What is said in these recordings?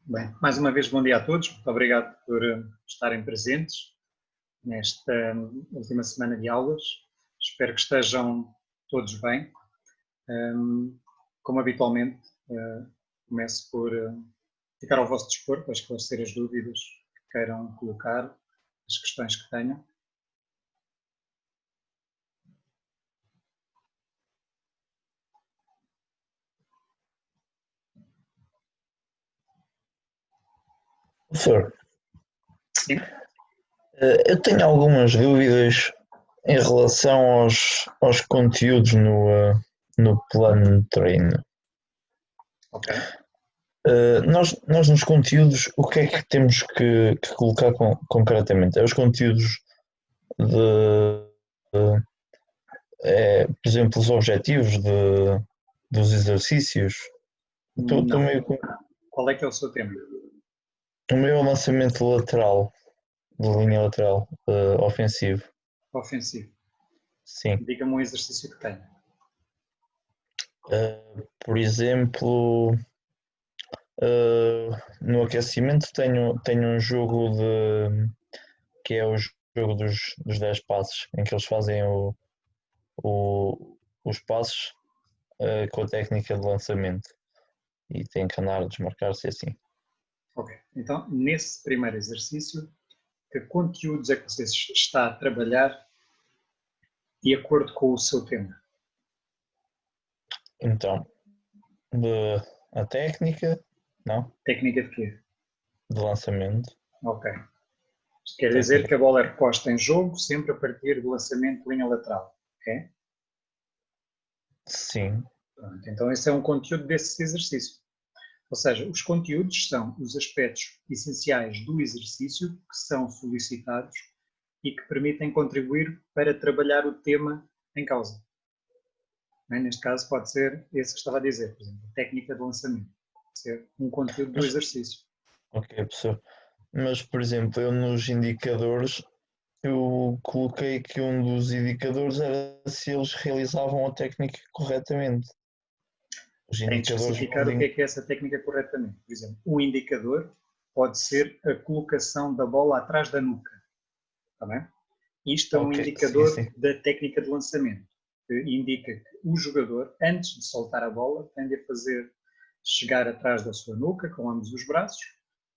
Bem, mais uma vez, bom dia a todos. Muito obrigado por estarem presentes nesta última semana de aulas. Espero que estejam todos bem. Como habitualmente, começo por ficar ao vosso dispor para esclarecer as dúvidas que queiram colocar, as questões que tenham. Professor, Sim. Eu tenho algumas dúvidas em relação aos conteúdos no plano de treino. Ok. Nós nos conteúdos, o que é que temos que colocar concretamente? É os conteúdos por exemplo, os objetivos dos exercícios. Estou Não. meio com Qual é que é o seu tema? o meu lançamento lateral, de linha lateral, ofensivo. Ofensivo. Sim. Diga-me um exercício que tenha. Por exemplo, no aquecimento tenho um jogo que é o jogo dos 10 passos, em que eles fazem os passos com a técnica de lançamento e tem que andar a desmarcar-se assim. Ok. Então, nesse primeiro exercício, que conteúdos é que você está a trabalhar de acordo com o seu tema? Então, a técnica, não? Técnica de quê? De lançamento. Ok. Isto quer dizer Técnica. que a bola é reposta em jogo sempre a partir do lançamento de linha lateral. Ok? Sim. Pronto, então esse é um conteúdo desse exercício. Ou seja, os conteúdos são os aspectos essenciais do exercício que são solicitados e que permitem contribuir para trabalhar o tema em causa. Neste caso pode ser esse que estava a dizer, por exemplo, a técnica de lançamento. Pode ser um conteúdo do exercício. Ok, professor. Mas, por exemplo, eu nos indicadores, eu coloquei que um dos indicadores era se eles realizavam a técnica corretamente. Os Tem de indicadores especificar o que é essa técnica corretamente. Por exemplo, um indicador pode ser a colocação da bola atrás da nuca. Está bem? Isto é um Ok, sim, indicador sim. da técnica de lançamento, que indica que o jogador, antes de soltar a bola, tende a fazer chegar atrás da sua nuca com ambos os braços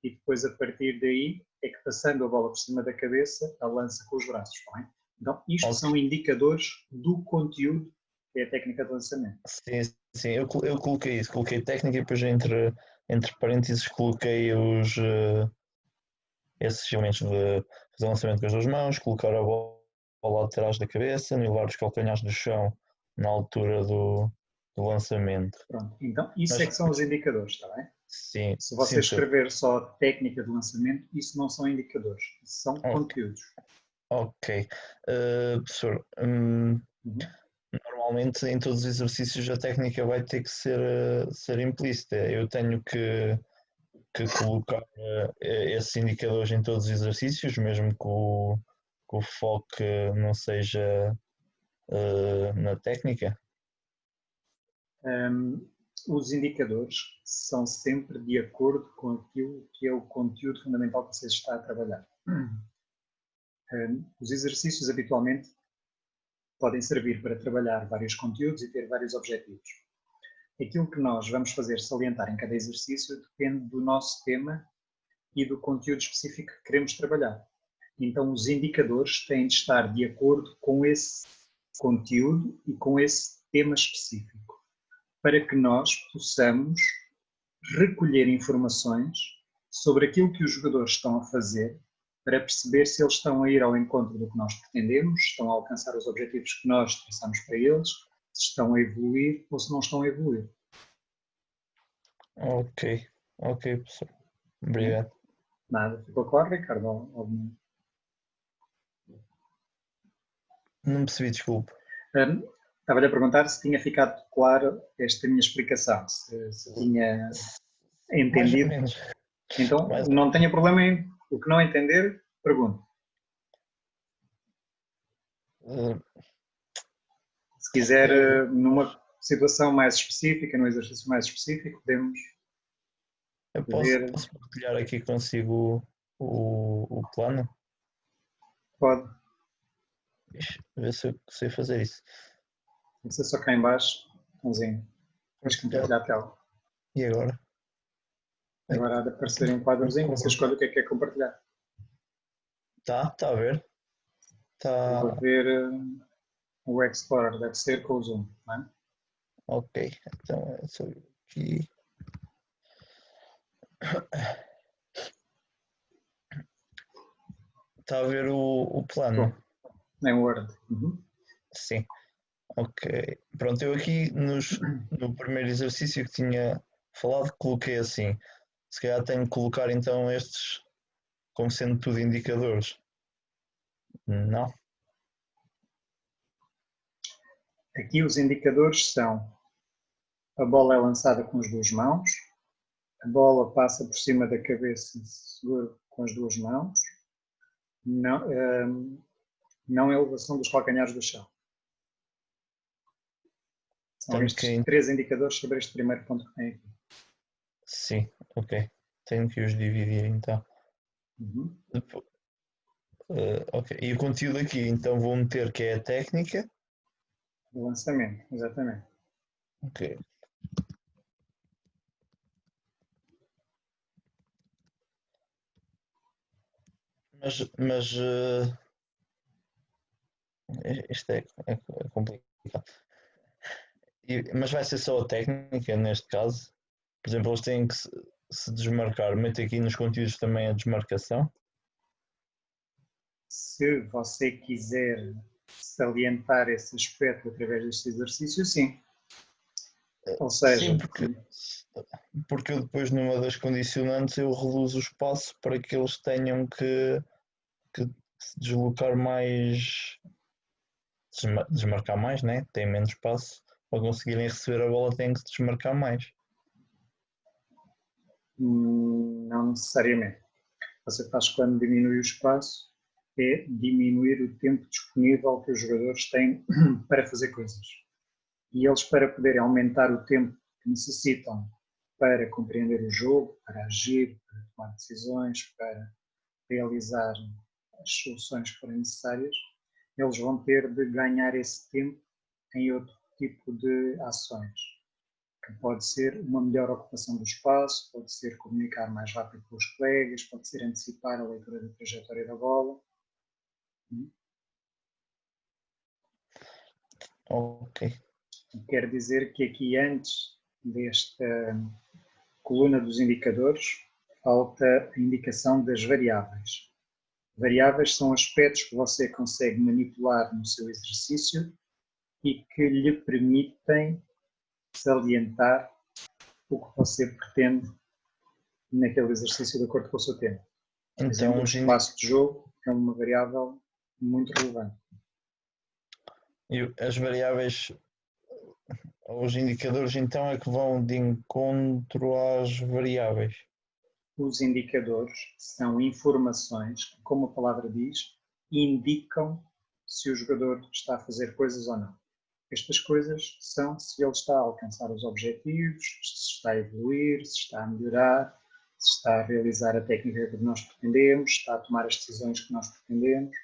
e depois, a partir daí, é que passando a bola por cima da cabeça, a lança com os braços. Está bem? Então, isto Ok. são indicadores do conteúdo que é a técnica de lançamento. Sim, sim, eu coloquei isso, coloquei técnica e depois entre parênteses coloquei esses elementos de fazer o lançamento com as duas mãos, colocar a bola atrás da cabeça, nivelar os calcanhares do chão na altura do lançamento. Pronto. Então, isso é Mas que são os indicadores, está bem? sim, Se sim, você professor. escrever só técnica de lançamento, isso não são indicadores, isso são conteúdos. Ok. Professor, Uhum. normalmente em todos os exercícios a técnica vai ter que ser implícita. Eu tenho que colocar esses indicadores em todos os exercícios, mesmo que o foco não seja na técnica. Os indicadores são sempre de acordo com aquilo que é o conteúdo fundamental que você está a trabalhar. Os exercícios habitualmente podem servir para trabalhar vários conteúdos e ter vários objetivos. Aquilo que nós vamos fazer salientar em cada exercício depende do nosso tema e do conteúdo específico que queremos trabalhar. Então, os indicadores têm de estar de acordo com esse conteúdo e com esse tema específico, para que nós possamos recolher informações sobre aquilo que os jogadores estão a fazer, para perceber se eles estão a ir ao encontro do que nós pretendemos, se estão a alcançar os objetivos que nós traçamos para eles, se estão a evoluir ou se não estão a evoluir. Ok, professor. Obrigado. Nada. Ficou claro, Ricardo? Não percebi, desculpe. Estava-lhe a perguntar se tinha ficado claro esta minha explicação, se tinha Mais ou entendido. menos. Então, Mais ou não tenha problema em o que não entender, pergunte. menos. Se quiser, Eu, numa situação mais específica, num exercício mais específico, podemos. Eu ver, posso partilhar aqui consigo o plano? pode, Ver se eu sei fazer isso. tem que ser só cá em baixo, bonzinho, tens que Partilhar. compartilhar a tela. E agora? Agora há de aparecer um quadrozinho, você escolhe o que é que quer compartilhar. Tá a ver? Estou a Tá. ver o Explorer, deve ser com o Zoom, não é? Ok. Então é só aqui. Está a ver o plano? Bom, em Word. Uhum. Sim. Ok. Pronto, eu aqui no primeiro exercício que tinha falado, coloquei assim. Se calhar tenho que colocar então estes como sendo tudo indicadores. Não? Aqui os indicadores são: a bola é lançada com as duas mãos, a bola passa por cima da cabeça e se segura com as duas mãos, não a elevação dos calcanhares do chão. São Tenho estes que. três indicadores sobre este primeiro ponto que tem aqui. Sim, ok. Tenho que os dividir então. Uhum. Depois, ok. E o conteúdo aqui, então vou meter que é a técnica. O lançamento, exatamente. Ok. Mas isto é complicado. Mas vai ser só a técnica neste caso? Por exemplo, eles têm que se desmarcar. Mete aqui nos conteúdos também a desmarcação. Se você quiser salientar esse aspecto através deste exercício, sim. Ou Sim, seja, porque eu depois numa das condicionantes eu reduzo o espaço para que eles tenham que se deslocar mais, desmarcar mais, né? Tem menos espaço. Para conseguirem receber a bola têm que se desmarcar mais. não necessariamente. Você faz quando diminui o espaço, é diminuir o tempo disponível que os jogadores têm para fazer coisas. E eles, para poderem aumentar o tempo que necessitam para compreender o jogo, para agir, para tomar decisões, para realizar as soluções que forem necessárias, eles vão ter de ganhar esse tempo em outro tipo de ações, que pode ser uma melhor ocupação do espaço, pode ser comunicar mais rápido com os colegas, pode ser antecipar a leitura da trajetória da bola. Ok. Quer dizer que aqui antes desta coluna dos indicadores falta a indicação das variáveis. Variáveis são aspectos que você consegue manipular no seu exercício e que lhe permitem salientar o que você pretende naquele exercício de acordo com o seu tempo. Por exemplo, Então o espaço de jogo é uma variável muito relevante. as variáveis, os indicadores então é que vão de encontro às variáveis. Os indicadores são informações que, como a palavra diz, indicam se o jogador está a fazer coisas ou não. Estas coisas são se ele está a alcançar os objetivos, se está a evoluir, se está a melhorar, se está a realizar a técnica que nós pretendemos, se está a tomar as decisões que nós pretendemos.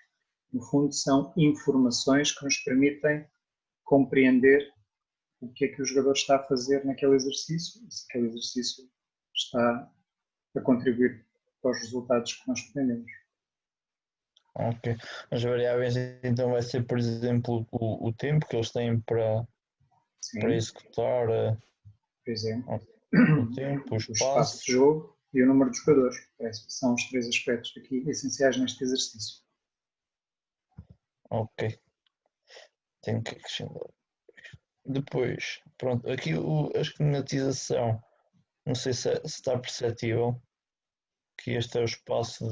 No fundo, são informações que nos permitem compreender o que é que o jogador está a fazer naquele exercício e se aquele exercício está a contribuir para os resultados que nós pretendemos. Ok. As variáveis então vai ser, por exemplo, o tempo que eles têm para Sim, executar por exemplo, o tempo, o o espaço de espaço. jogo e o número de jogadores. Parece que são os três aspectos aqui essenciais neste exercício. Ok. Tenho que acrescentar. Depois, pronto, aqui a esquematização, não sei se está perceptível que este é o espaço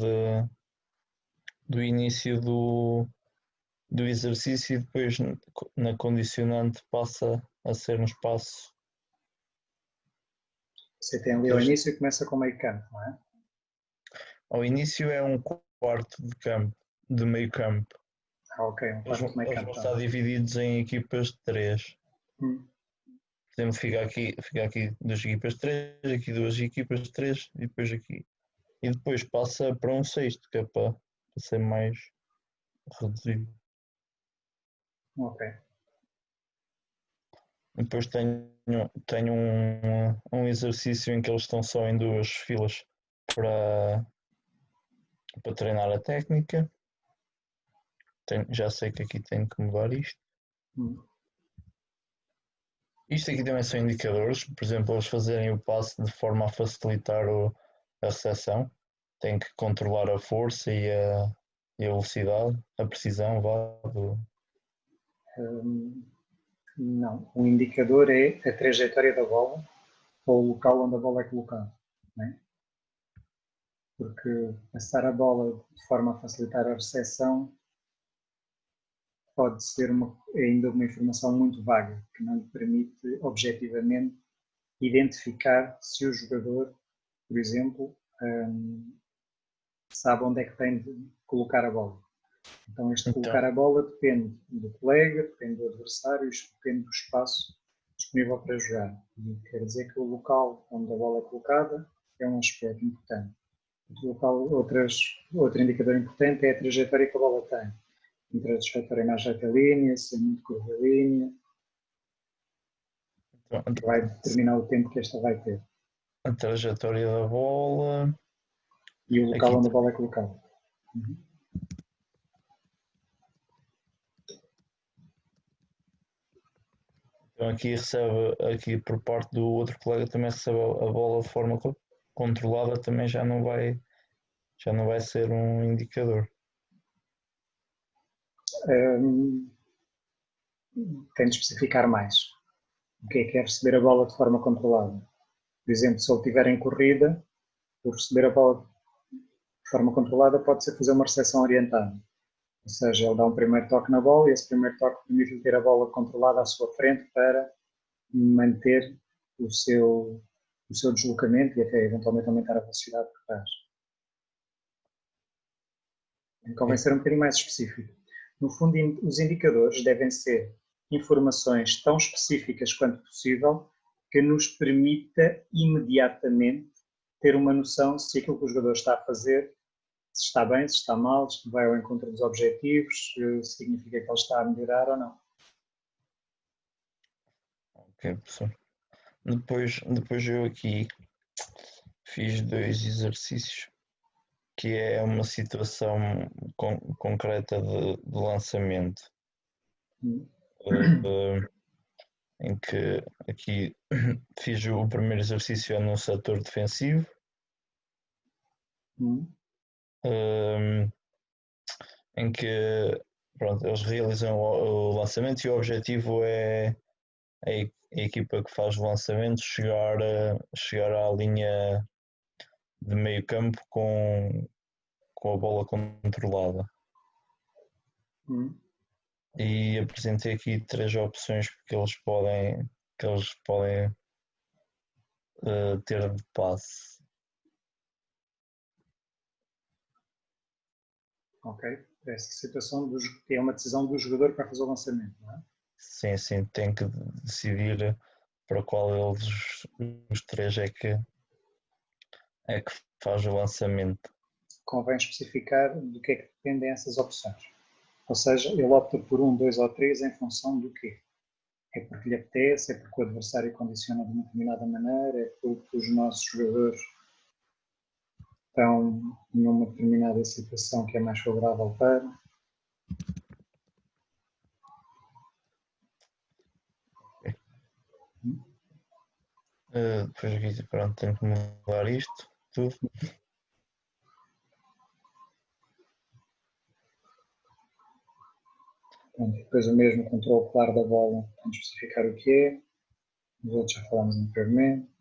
do início do exercício e depois na condicionante passa a ser um espaço Você tem ali que ao eles, início e começa com meio campo, não é? ao início é um quarto de campo, de meio campo. Ok, um quarto de meio Eles campo. vão Tá estar bem. divididos em equipas de três. Hum. Por exemplo, fica aqui 2 equipas 3, aqui 2 equipas 3 e depois aqui. E depois passa para um sexto, que é para ser mais reduzido. Ok. Depois tenho um exercício em que eles estão só em 2 filas para treinar a técnica. Já sei que aqui tenho que mudar isto. Isto aqui também são indicadores, por exemplo, eles fazerem o passo de forma a facilitar a recepção. Tem que controlar a força e a velocidade, a precisão, Não. O indicador é a trajetória da bola ou o local onde a bola é colocada. Não é? Porque passar a bola de forma a facilitar a recepção pode ser ainda uma informação muito vaga, que não lhe permite objetivamente identificar se o jogador, por exemplo, sabe onde é que tem de colocar a bola. Então este colocar a bola depende do colega, depende do adversário, depende do espaço disponível para jogar. E quer dizer que o local onde a bola é colocada é um aspecto importante. Outro indicador importante é a trajetória que a bola tem. Entre a trajetória mais retilínea, se é muito curvilínea, que vai determinar o tempo que esta vai ter. A trajetória da bola. E o local onde a bola é colocada. Então aqui por parte do outro colega também recebe a bola de forma controlada, também já não vai ser um indicador. Tem de especificar mais. O que é receber a bola de forma controlada? Por exemplo, se ele estiver em corrida, por receber a bola de forma controlada pode ser fazer uma recepção orientada. Ou seja, ele dá um primeiro toque na bola e esse primeiro toque permite-lhe ter a bola controlada à sua frente para manter o seu deslocamento e até eventualmente aumentar a velocidade que faz. Convém ser um bocadinho mais específico. No fundo, os indicadores devem ser informações tão específicas quanto possível que nos permita imediatamente ter uma noção se aquilo que o jogador está a fazer se está bem, se está mal, se vai ao encontro dos objetivos, se significa que ele está a melhorar ou não. Ok, professor. Depois eu aqui fiz 2 exercícios, que é uma situação concreta de lançamento, em que aqui fiz o primeiro exercício no setor defensivo, em que pronto, eles realizam o lançamento e o objetivo é a equipa que faz o lançamento chegar à linha de meio campo com a bola controlada. E apresentei aqui 3 opções que eles podem ter de passe. Ok? Essa situação é uma decisão do jogador para fazer o lançamento, não é? Sim, tem que decidir para qual deles os 3 é que faz o lançamento. Convém especificar do que é que dependem essas opções. Ou seja, ele opta por 1, 2 ou 3 em função do quê? É porque lhe apetece, é porque o adversário condiciona de uma determinada maneira, é porque os nossos jogadores estão numa determinada situação que é mais favorável para. Depois aqui, pronto, tenho que mudar isto tudo. Depois o mesmo controle claro da bola, tem de especificar o que é. Os outros já falámos anteriormente.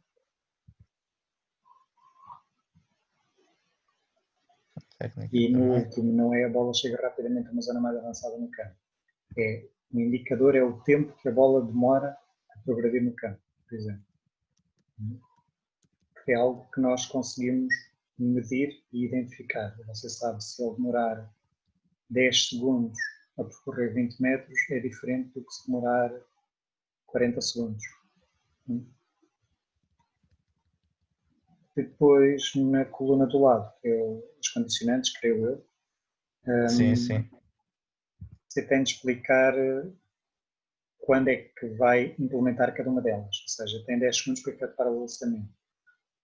E no último, não é a bola chega rapidamente a uma zona mais avançada no campo. O indicador é o tempo que a bola demora a progredir no campo, por exemplo. Porque é algo que nós conseguimos medir e identificar. Você sabe, se ele demorar 10 segundos a percorrer 20 metros, é diferente do que se demorar 40 segundos. Depois, na coluna do lado, que é os condicionantes, creio eu, Sim, sim. você tem de explicar quando é que vai implementar cada uma delas. Ou seja, tem 10 segundos para efetuar o lançamento.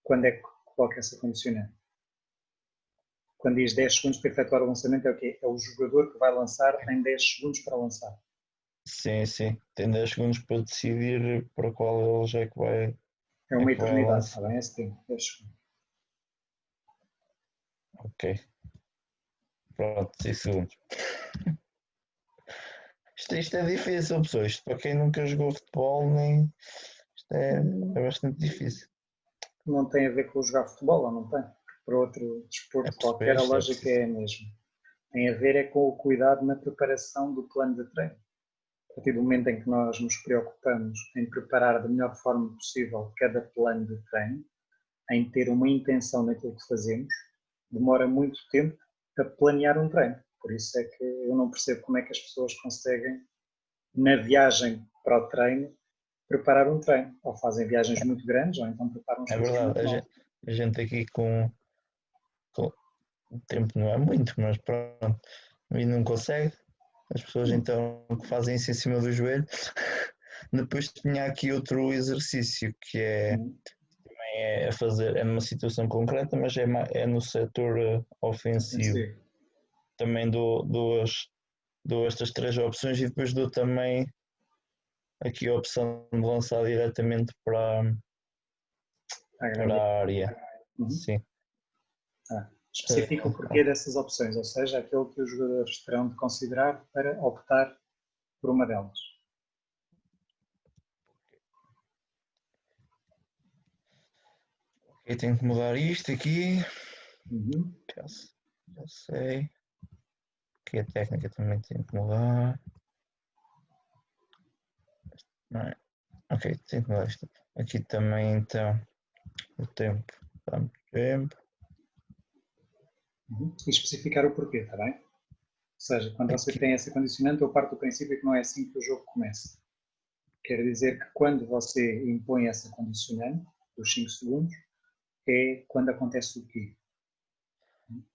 Quando é que coloca essa condicionante? Quando diz 10 segundos para efetuar o lançamento, é o quê? É o jogador que vai lançar, tem 10 segundos para lançar. Sim, sim. Tem 10 segundos para decidir para qual ele é que vai, É uma é que vai eternidade, está lançar. bem? Esse tempo, 10 segundos. Ok. Pronto, 6 segundos. Isto é difícil, pessoas. Isto para quem nunca jogou futebol, nem. Isto é bastante difícil. Não tem a ver com jogar futebol, ou não tem? Para outro É desporto qualquer, perceber a isto, é lógica preciso. é a mesma. Tem a ver é com o cuidado na preparação do plano de treino. A partir do momento em que nós nos preocupamos em preparar da melhor forma possível cada plano de treino, em ter uma intenção naquilo que fazemos, demora muito tempo a planear um treino. Por isso é que eu não percebo como é que as pessoas conseguem, na viagem para o treino, preparar um treino. Ou fazem viagens muito grandes, ou então preparam as É coisas verdade, muito mal. a gente aqui com o tempo não é muito, mas pronto, e não consegue. As pessoas então que fazem isso em cima do joelho. Depois tinha aqui outro exercício que é fazer, é numa situação concreta, mas é no setor ofensivo. Ofensivo. Também dou estas três opções e depois dou também aqui a opção de lançar diretamente para a área. Uhum. Sim. Especifica o porquê dessas opções, ou seja, aquilo que os jogadores terão de considerar para optar por uma delas. Ok, tenho que mudar isto aqui. Uhum. Já sei. Aqui a técnica também tem que mudar. Não é? Ok, tem que mudar isto. Aqui também então o tempo. Dá-me tempo. Uhum. E especificar o porquê, está bem? Ou seja, quando você Aqui. tem essa condicionante, eu parto do princípio que não é assim que o jogo começa. Quer dizer que quando você impõe essa condicionante, dos 5 segundos, é quando acontece o quê?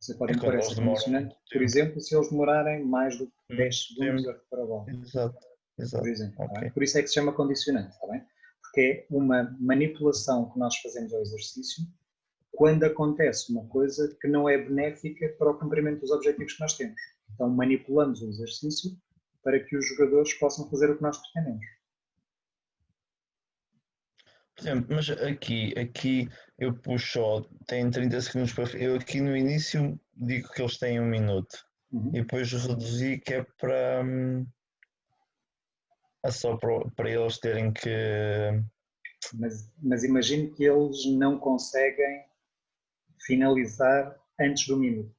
Você pode É impor quando eles essa demoram condicionante, muito por tempo. exemplo, se eles demorarem mais do que 10 Muito segundos tempo. a recuperar a bola. Exato, Por exato. exemplo, está bem? Ok. Por isso é que se chama condicionante, está bem? Porque é uma manipulação que nós fazemos ao exercício quando acontece uma coisa que não é benéfica para o cumprimento dos objetivos que nós temos. Então manipulamos o exercício para que os jogadores possam fazer o que nós pretendemos. Por exemplo, mas aqui eu puxo só, tem 30 segundos para. Eu aqui no início digo que eles têm 1 minuto. E Uhum. depois reduzi que é para. É só para eles terem que. Mas imagino que eles não conseguem finalizar antes do minuto.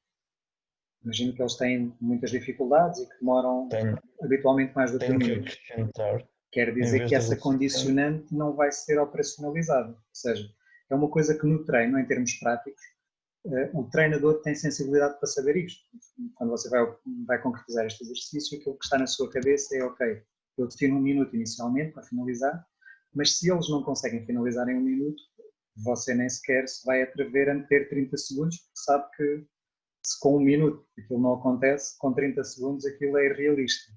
Imagino que eles têm muitas dificuldades e que demoram Tenho, habitualmente mais do que um tenho que minuto. acrescentar. Quer Em dizer vez que de essa reduzir, tenho. condicionante não vai ser operacionalizada. Ou seja, é uma coisa que no treino, em termos práticos, o treinador tem sensibilidade para saber isto. Quando você vai concretizar este exercício, aquilo que está na sua cabeça é, ok, eu defino 1 minuto inicialmente para finalizar, mas se eles não conseguem finalizar em 1 minuto, você nem sequer se vai atrever a ter 30 segundos, porque sabe que se com 1 minuto aquilo não acontece, com 30 segundos aquilo é irrealista.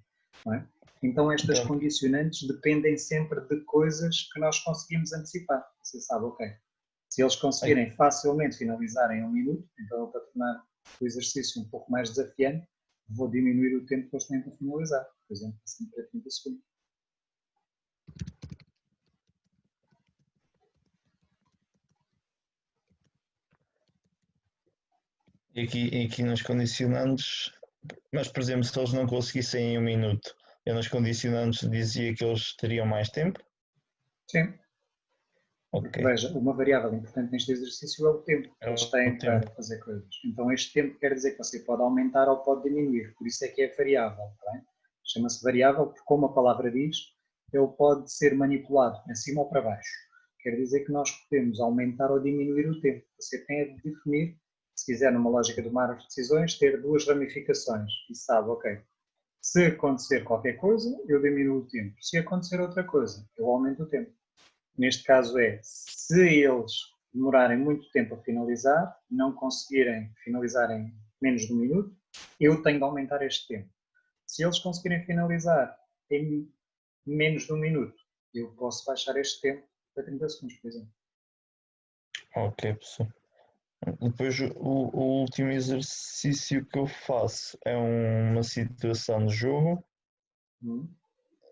Não é? Então estas Então, condicionantes dependem sempre de coisas que nós conseguimos antecipar. Você sabe, ok, se eles conseguirem facilmente finalizar em 1 minuto, então para tornar o exercício um pouco mais desafiante, vou diminuir o tempo que eles têm para finalizar, por exemplo, assim para 30 segundos. e aqui nos condicionantes, mas por exemplo, se eles não conseguissem em 1 minuto, eu nos condicionantes dizia que eles teriam mais tempo. Sim, Ok, porque veja, uma variável importante neste exercício é o tempo que é eles o têm tempo. para fazer coisas. Então este tempo quer dizer que você pode aumentar ou pode diminuir, por isso é que é variável. Tá bem? Chama-se variável porque, como a palavra diz, ele pode ser manipulado para cima ou para baixo. Quer dizer que nós podemos aumentar ou diminuir o tempo. Você tem a definir, se quiser numa lógica de tomar as decisões, ter duas ramificações e sabe, ok, se acontecer qualquer coisa, eu diminuo o tempo. Se acontecer outra coisa, eu aumento o tempo. Neste caso se eles demorarem muito tempo a finalizar, não conseguirem finalizar em menos de 1 minuto, eu tenho de aumentar este tempo. Se eles conseguirem finalizar em menos de 1 minuto, eu posso baixar este tempo para 30 segundos, por exemplo. Ok, pessoal. Depois o último exercício que eu faço é uma situação de jogo.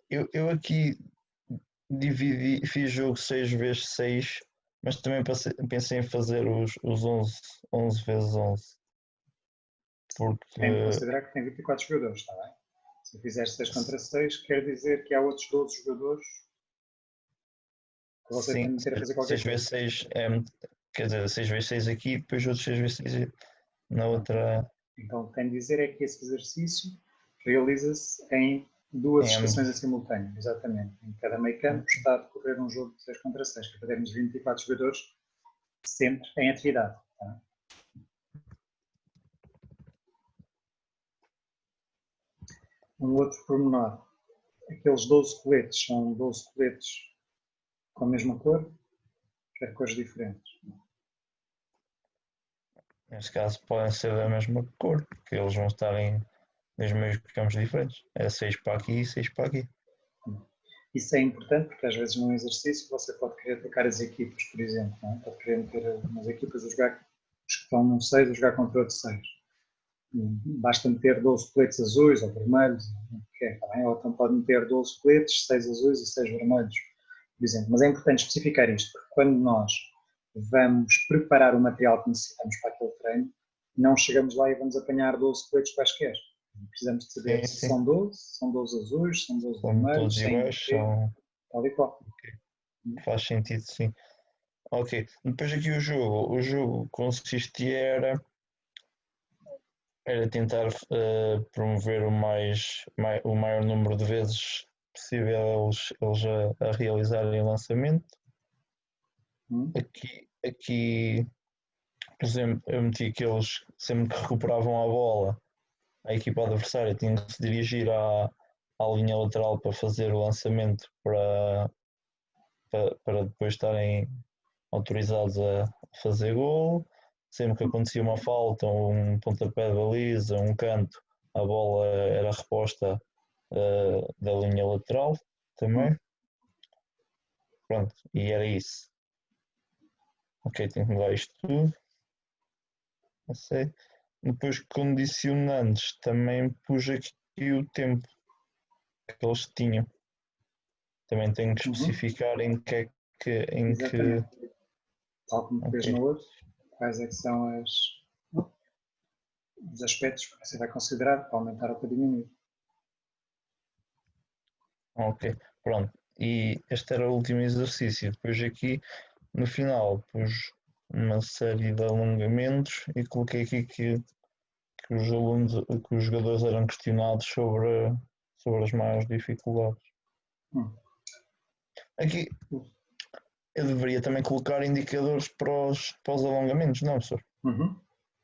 Eu aqui fiz jogo 6x6, mas também pensei em fazer os 11x11. Tem de Porque considerar que tem 24 jogadores, está bem? Se fizer 6 contra 6, quer dizer que há outros 12 jogadores que você tem sim, de ter a fazer qualquer coisa. 6x6 quer dizer, 6x6 aqui e depois outros 6x6 na outra. Então, tem de dizer é que esse exercício realiza-se em duas estações em simultâneo, exatamente. Em cada meio campo está a decorrer um jogo de 6 contra 6, que teremos 24 jogadores sempre em atividade. Tá? Um outro pormenor, aqueles 12 coletes são 12 coletes com a mesma cor, quer cores diferentes. Neste caso podem ser da mesma cor, porque eles vão estar em dois meios campos diferentes. É 6 para aqui e 6 para aqui. Isso é importante porque às vezes num exercício você pode querer trocar as equipas, por exemplo. Não é? Pode querer meter umas equipas a jogar, os que estão num 6 a jogar contra outros 6. Basta meter 12 coletes azuis ou vermelhos, tá bem? Ou então pode meter 12 coletes, 6 azuis e 6 vermelhos, por exemplo. Mas é importante especificar isto, porque quando nós vamos preparar o material que necessitamos para aquele treino, não chegamos lá e vamos apanhar 12 coletes quaisquer. Precisamos de saber se Sim. são 12, se são 12 azuis, se são 12 São vermelhos, todos se iguais, são. tal e qual. Okay. Faz sentido, sim. Ok, depois aqui o jogo consistia era tentar promover o maior número de vezes possível eles a realizarem o lançamento. Aqui, por exemplo, eu meti que eles sempre que recuperavam a bola, a equipa adversária tinha que se dirigir à linha lateral para fazer o lançamento para depois estarem autorizados a fazer gol. Sempre que acontecia uma falta, um pontapé de baliza, um canto, a bola era reposta da linha lateral também. Pronto, e era isso. Ok, tenho que mudar isto tudo. Não sei. Depois, condicionantes, também pus aqui o tempo que eles tinham. Também tenho que especificar em que é que. Exatamente. Tal como fez Ok. no outro, quais é que são os aspectos que você vai considerar para aumentar ou para diminuir. Ok, pronto. E este era o último exercício. Depois aqui, no final, pus uma série de alongamentos e coloquei aqui que os jogadores eram questionados sobre as maiores dificuldades. Aqui eu deveria também colocar indicadores para os alongamentos, não, professor?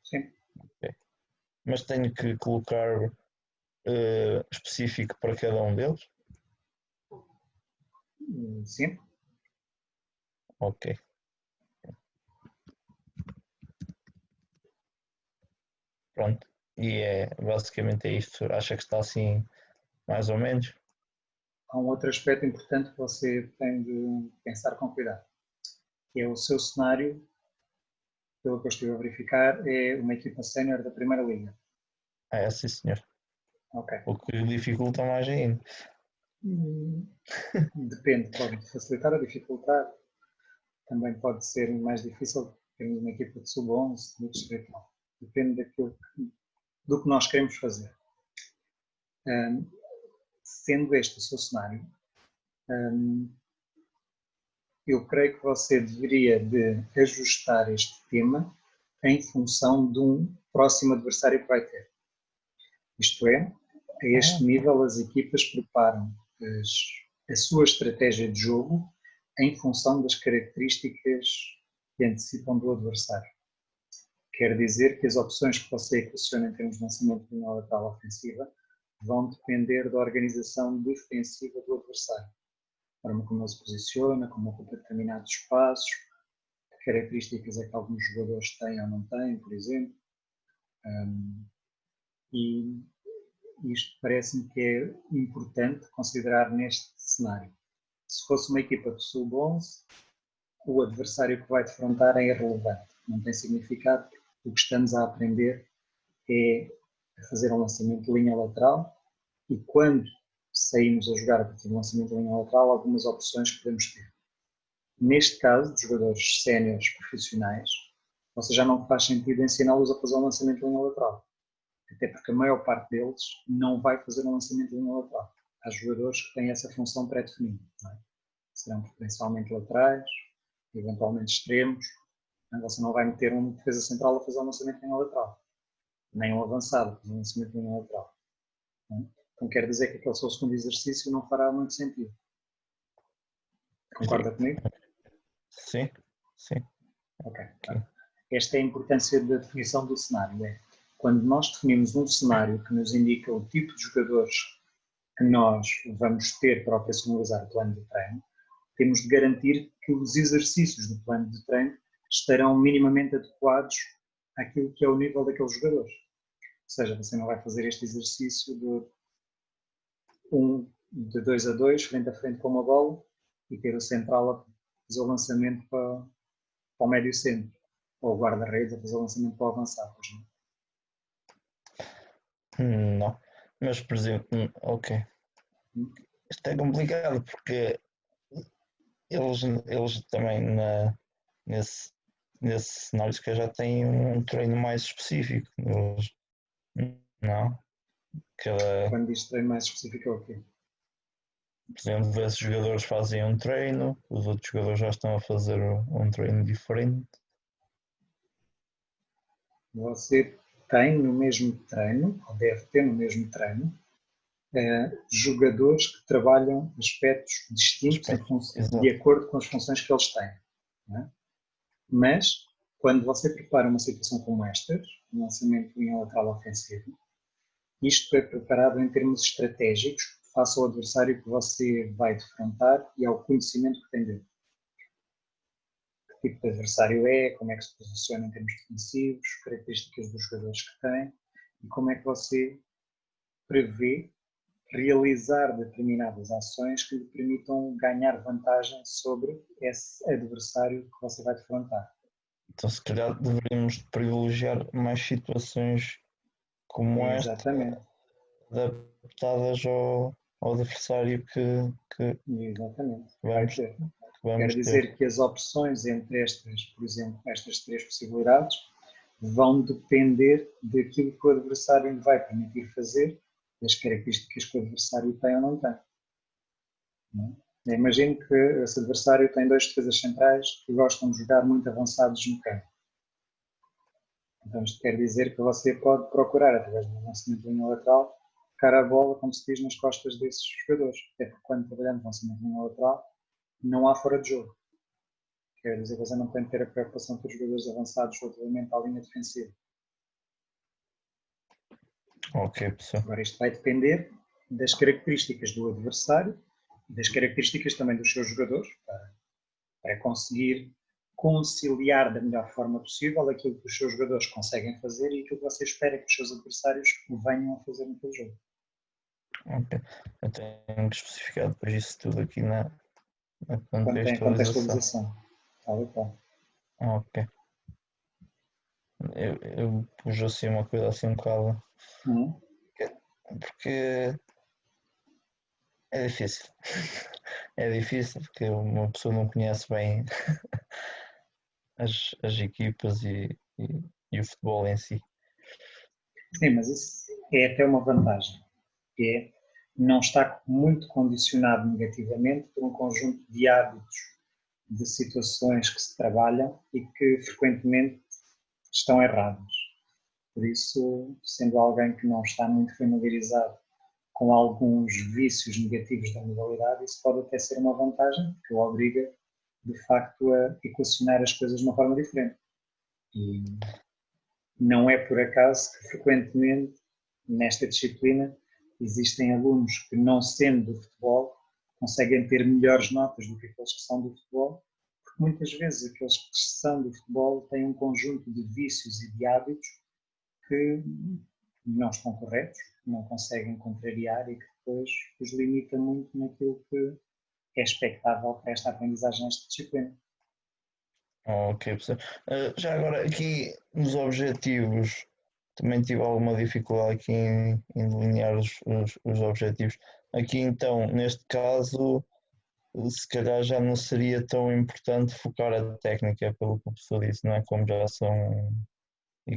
Sim. Okay. Mas tenho que colocar específico para cada um deles? Sim. Ok. Pronto. E basicamente é isto. Acha que está assim mais ou menos? Há um outro aspecto importante que você tem de pensar com cuidado, que é o seu cenário, pelo que eu estive a verificar, é uma equipa sénior da Primeira Liga. É, sim senhor. Ok. O que dificulta mais ainda. Depende, pode facilitar ou dificultar. Também pode ser mais difícil termos uma equipa de sub-11, no distrital. Depende do que nós queremos fazer. Sendo este o seu cenário, eu creio que você deveria de ajustar este tema em função de um próximo adversário que vai ter. Isto é, a este nível as equipas preparam a sua estratégia de jogo em função das características que antecipam do adversário. Quer dizer que as opções que você equaciona em termos de lançamento de uma lateral ofensiva vão depender da organização defensiva do adversário. forma como ele se posiciona, como ocupa determinados espaços, que características é que alguns jogadores têm ou não têm, por exemplo. E isto parece-me que é importante considerar neste cenário. Se fosse uma equipa de sub-11, o adversário que vai defrontar é irrelevante, não tem significado. O que estamos a aprender é a fazer um lançamento de linha lateral e quando saímos a jogar a partir do lançamento de linha lateral, algumas opções que podemos ter. Neste caso, de jogadores séniores profissionais, você já não faz sentido ensiná-los a fazer um lançamento de linha lateral, até porque a maior parte deles não vai fazer um lançamento de linha lateral. Há jogadores que têm essa função pré-definida, não é? Serão principalmente laterais, eventualmente extremos. Você não vai meter um defesa central a fazer um lançamento de linha lateral, nem um avançado a fazer um lançamento de linha lateral. Então quer dizer que aquele seu segundo exercício não fará muito sentido. Concorda comigo? Sim, sim. Ok. Esta é a importância da definição do cenário. É quando nós definimos um cenário que nos indica o tipo de jogadores que nós vamos ter para operacionalizar o plano de treino, temos de garantir que os exercícios do plano de treino estarão minimamente adequados àquilo que é o nível daqueles jogadores. Ou seja, você não vai fazer este exercício de 2 a 2, frente a frente com uma bola, e ter o central a fazer o lançamento para o médio centro, ou o guarda-redes a fazer o lançamento para o avançado. Não. Mas, por exemplo, ok. Isto é complicado porque eles também nesse cenário que já têm um treino mais específico. Eles, não. Quando diz treino mais específico é o quê? Por exemplo, esses jogadores fazem um treino, os outros jogadores já estão a fazer um treino diferente. Você tem no mesmo treino, ou deve ter no mesmo treino, jogadores que trabalham aspectos distintos de acordo com as funções que eles têm. Não é? Mas, quando você prepara uma situação como esta, um lançamento de linha lateral ofensivo, isto é preparado em termos estratégicos face ao adversário que você vai defrontar e ao conhecimento que tem dele. Que tipo de adversário é, como é que se posiciona em termos defensivos, características dos jogadores que tem e como é que você prevê realizar determinadas ações que lhe permitam ganhar vantagem sobre esse adversário que você vai defrontar. Então, se calhar, deveríamos privilegiar mais situações como esta, adaptadas ao adversário que Exatamente. vamos Quer dizer que as opções entre estas, por exemplo, estas três possibilidades, vão depender daquilo que o adversário lhe vai permitir fazer, das características que o adversário tem ou não tem. Não é? Imagino que esse adversário tem dois defesas centrais que gostam de jogar muito avançados no campo. Então isto quer dizer que você pode procurar, através de um lançamento de linha lateral, tocar a bola, como se diz, nas costas desses jogadores. Até porque quando trabalhamos no lançamento de linha lateral, não há fora de jogo. Quer dizer que você não tem que ter a preocupação com os jogadores avançados relativamente à linha defensiva. Ok, pessoal. Agora isto vai depender das características do adversário e das características também dos seus jogadores para conseguir conciliar da melhor forma possível aquilo que os seus jogadores conseguem fazer e aquilo que você espera que os seus adversários venham a fazer naquele jogo. Ok. Eu tenho que especificar depois isso tudo aqui na Quando tem a contextualização. Tal e qual. Ok. Eu pus assim uma coisa assim um bocado. Porque é difícil. É difícil porque uma pessoa não conhece bem as equipas e o futebol em si. Sim, mas isso é até uma vantagem, que é não estar muito condicionado negativamente por um conjunto de hábitos, de situações que se trabalham e que frequentemente estão erradas. Por isso, sendo alguém que não está muito familiarizado com alguns vícios negativos da modalidade, isso pode até ser uma vantagem, que o obriga, de facto, a equacionar as coisas de uma forma diferente. E não é por acaso que, frequentemente, nesta disciplina, existem alunos que, não sendo do futebol, conseguem ter melhores notas do que aqueles que são do futebol, porque muitas vezes aqueles que são do futebol têm um conjunto de vícios e de hábitos que não estão corretos, não conseguem contrariar e que depois os limita muito naquilo que é expectável para esta aprendizagem nesta disciplina. Ok, professor. Já agora, aqui nos objetivos, também tive alguma dificuldade aqui em delinear os objetivos. Aqui então, neste caso, se calhar já não seria tão importante focar a técnica, pelo que o professor disse, não é? Como já são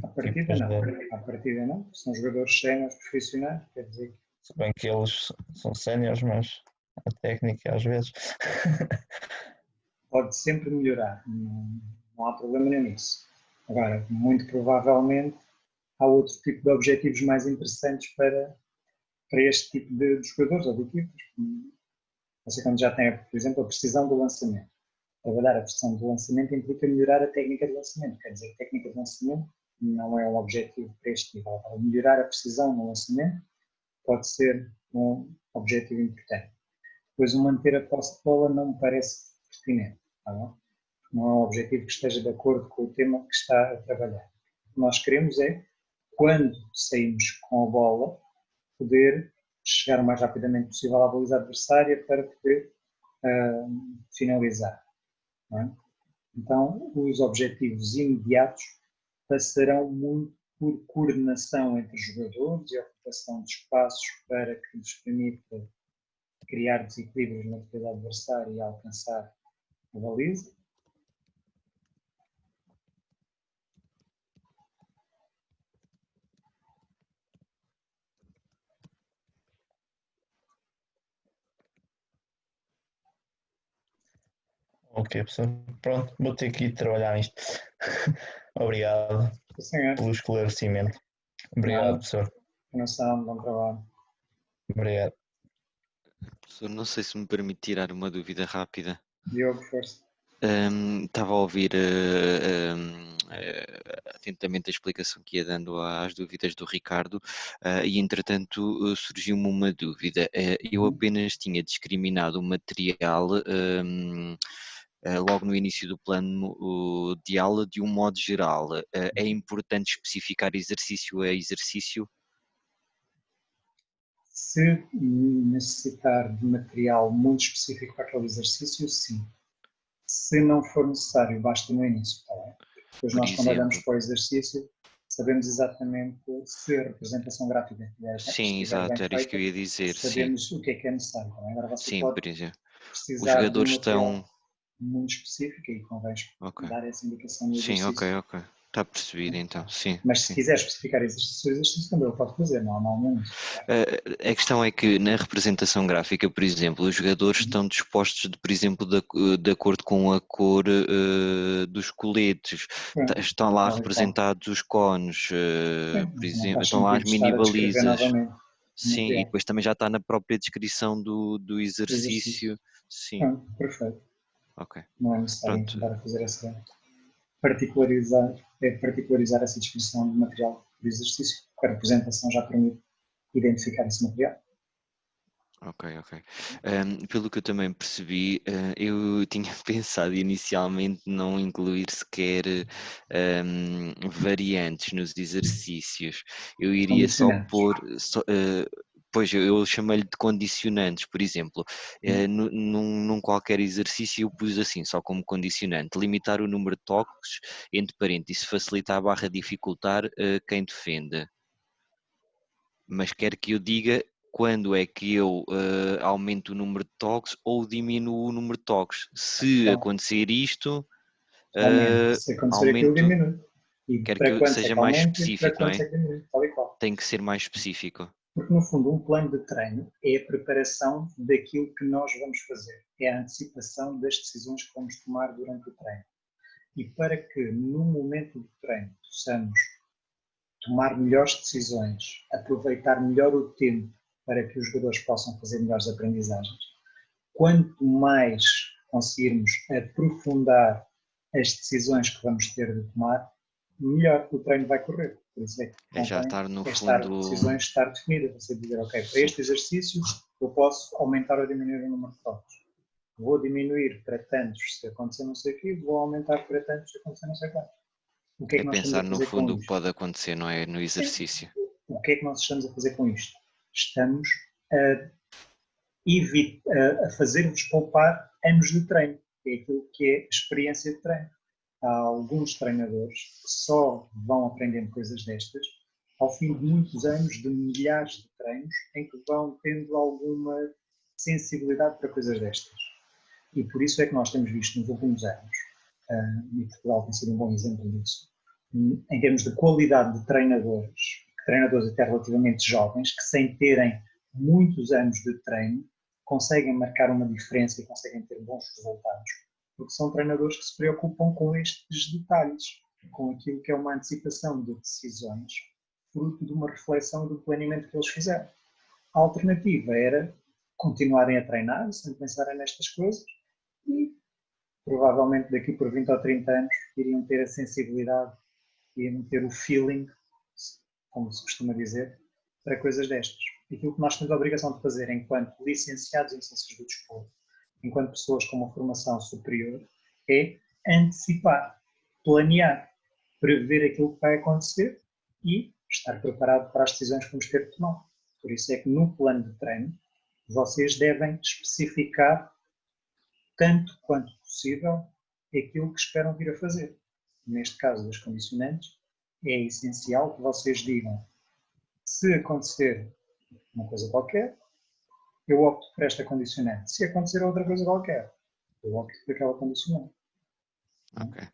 À partida equipas não, de. à partida não, são jogadores séniores profissionais, quer dizer que Se bem que eles são séniores, mas a técnica às vezes. pode sempre melhorar, não há problema nenhum nisso. Agora, muito provavelmente há outro tipo de objetivos mais interessantes para este tipo de jogadores ou de equipas. Você quando já tem, por exemplo, a precisão do lançamento. Trabalhar a precisão do lançamento implica melhorar a técnica de lançamento. Quer dizer, a técnica de lançamento não é um objetivo para este nível. Melhorar a precisão no lançamento pode ser um objetivo importante. Depois, o manter a posse de bola não me parece pertinente. Tá bom? Não é um objetivo que esteja de acordo com o tema que está a trabalhar. O que nós queremos é, quando saímos com a bola, poder chegar o mais rapidamente possível à baliza adversária para poder finalizar. Não é? Então, os objetivos imediatos passarão muito por coordenação entre jogadores e ocupação de espaços para que nos permita criar desequilíbrios na defesa adversária e alcançar a baliza. Ok, pessoal. Pronto, vou ter que ir trabalhar nisto. Obrigado pelo esclarecimento. Obrigado, Nada, professor. continuação, bom trabalho. Obrigado. Professor, não sei se me permite tirar uma dúvida rápida. Diogo, força. Estava a ouvir atentamente a explicação que ia dando às dúvidas do Ricardo e, entretanto, surgiu-me uma dúvida. Eu apenas tinha discriminado o material logo no início do plano de aula de um modo geral. É importante especificar exercício a exercício? Se necessitar de material muito específico para aquele exercício, sim. Se não for necessário, basta no início, tá bem? Depois nós, quando olhamos para o exercício, sabemos exatamente se a representação gráfica Sim, estiver bem exato, era isso que eu feita, ia dizer, sim. sabemos o que é necessário. Tá bem? Agora você Sim, pode por exemplo, os precisar de um jogadores material estão... muito específico e convém dar essa indicação no Sim, exercício. ok. Está percebido então, sim. Mas se sim. quiser especificar exercício também o pode fazer, não há mal nenhum. A questão é que na representação gráfica, por exemplo, os jogadores estão dispostos, por exemplo, de acordo com a cor dos coletes. Estão lá representados os cones, por exemplo, estão lá as mini balizas. Sim, e depois também já está na própria descrição do exercício. Sim. Perfeito. Ok. Não é necessário tentar fazer essa particularizar essa descrição de material do exercício, porque a representação já permite identificar esse material. Ok. Pelo que eu também percebi, eu tinha pensado inicialmente não incluir sequer variantes nos exercícios. Eu iria só pôr, pois eu chamei-lhe de condicionantes, por exemplo, num qualquer exercício eu pus assim, só como condicionante, limitar o número de toques, entre parênteses, facilitar / dificultar quem defende. Mas quer que eu diga quando é que eu aumento o número de toques ou diminuo o número de toques. Se acontecer isto, se acontecer aumento, aquilo, diminui. E quero para que quantos seja é que mais aumenta e para específico, não quantos é? é que diminui, tal e qual. Tem que ser mais específico. Porque, no fundo, um plano de treino é a preparação daquilo que nós vamos fazer. É a antecipação das decisões que vamos tomar durante o treino. E para que, no momento do treino, possamos tomar melhores decisões, aproveitar melhor o tempo para que os jogadores possam fazer melhores aprendizagens, quanto mais conseguirmos aprofundar as decisões que vamos ter de tomar, melhor o treino vai correr. Por isso é que É já convém estar no estar fundo. decisões estar definidas. Você dizer, ok, para este exercício eu posso aumentar ou diminuir o número de toques. Vou diminuir para tantos se acontecer não sei o quê, vou aumentar para tantos se acontecer não sei quanto. O que é É que nós estamos pensar a no fazer com fundo o que isto? pode acontecer, não é? No exercício. O que é que nós estamos a fazer com isto? Estamos a fazer-vos poupar anos de treino, que é aquilo que é experiência de treino. Há alguns treinadores que só vão aprendendo coisas destas ao fim de muitos anos, de milhares de treinos, em que vão tendo alguma sensibilidade para coisas destas. E por isso é que nós temos visto nos últimos anos, e Portugal tem sido um bom exemplo disso, em termos de qualidade de treinadores até relativamente jovens, que sem terem muitos anos de treino, conseguem marcar uma diferença e conseguem ter bons resultados, porque são treinadores que se preocupam com estes detalhes, com aquilo que é uma antecipação de decisões, fruto de uma reflexão e do planeamento que eles fizeram. A alternativa era continuarem a treinar, sem pensarem nestas coisas, e provavelmente daqui por 20 ou 30 anos iriam ter a sensibilidade, iriam ter o feeling, como se costuma dizer, para coisas destas. Aquilo que nós temos a obrigação de fazer enquanto licenciados em Ciências do Desporto, enquanto pessoas com uma formação superior, é antecipar, planear, prever aquilo que vai acontecer e estar preparado para as decisões que vamos ter de tomar. Por isso é que no plano de treino vocês devem especificar tanto quanto possível aquilo que esperam vir a fazer. Neste caso das condicionantes, é essencial que vocês digam: se acontecer uma coisa qualquer, eu opto por esta condicionante. Se acontecer outra coisa qualquer, eu opto por aquela condicionante. Ok.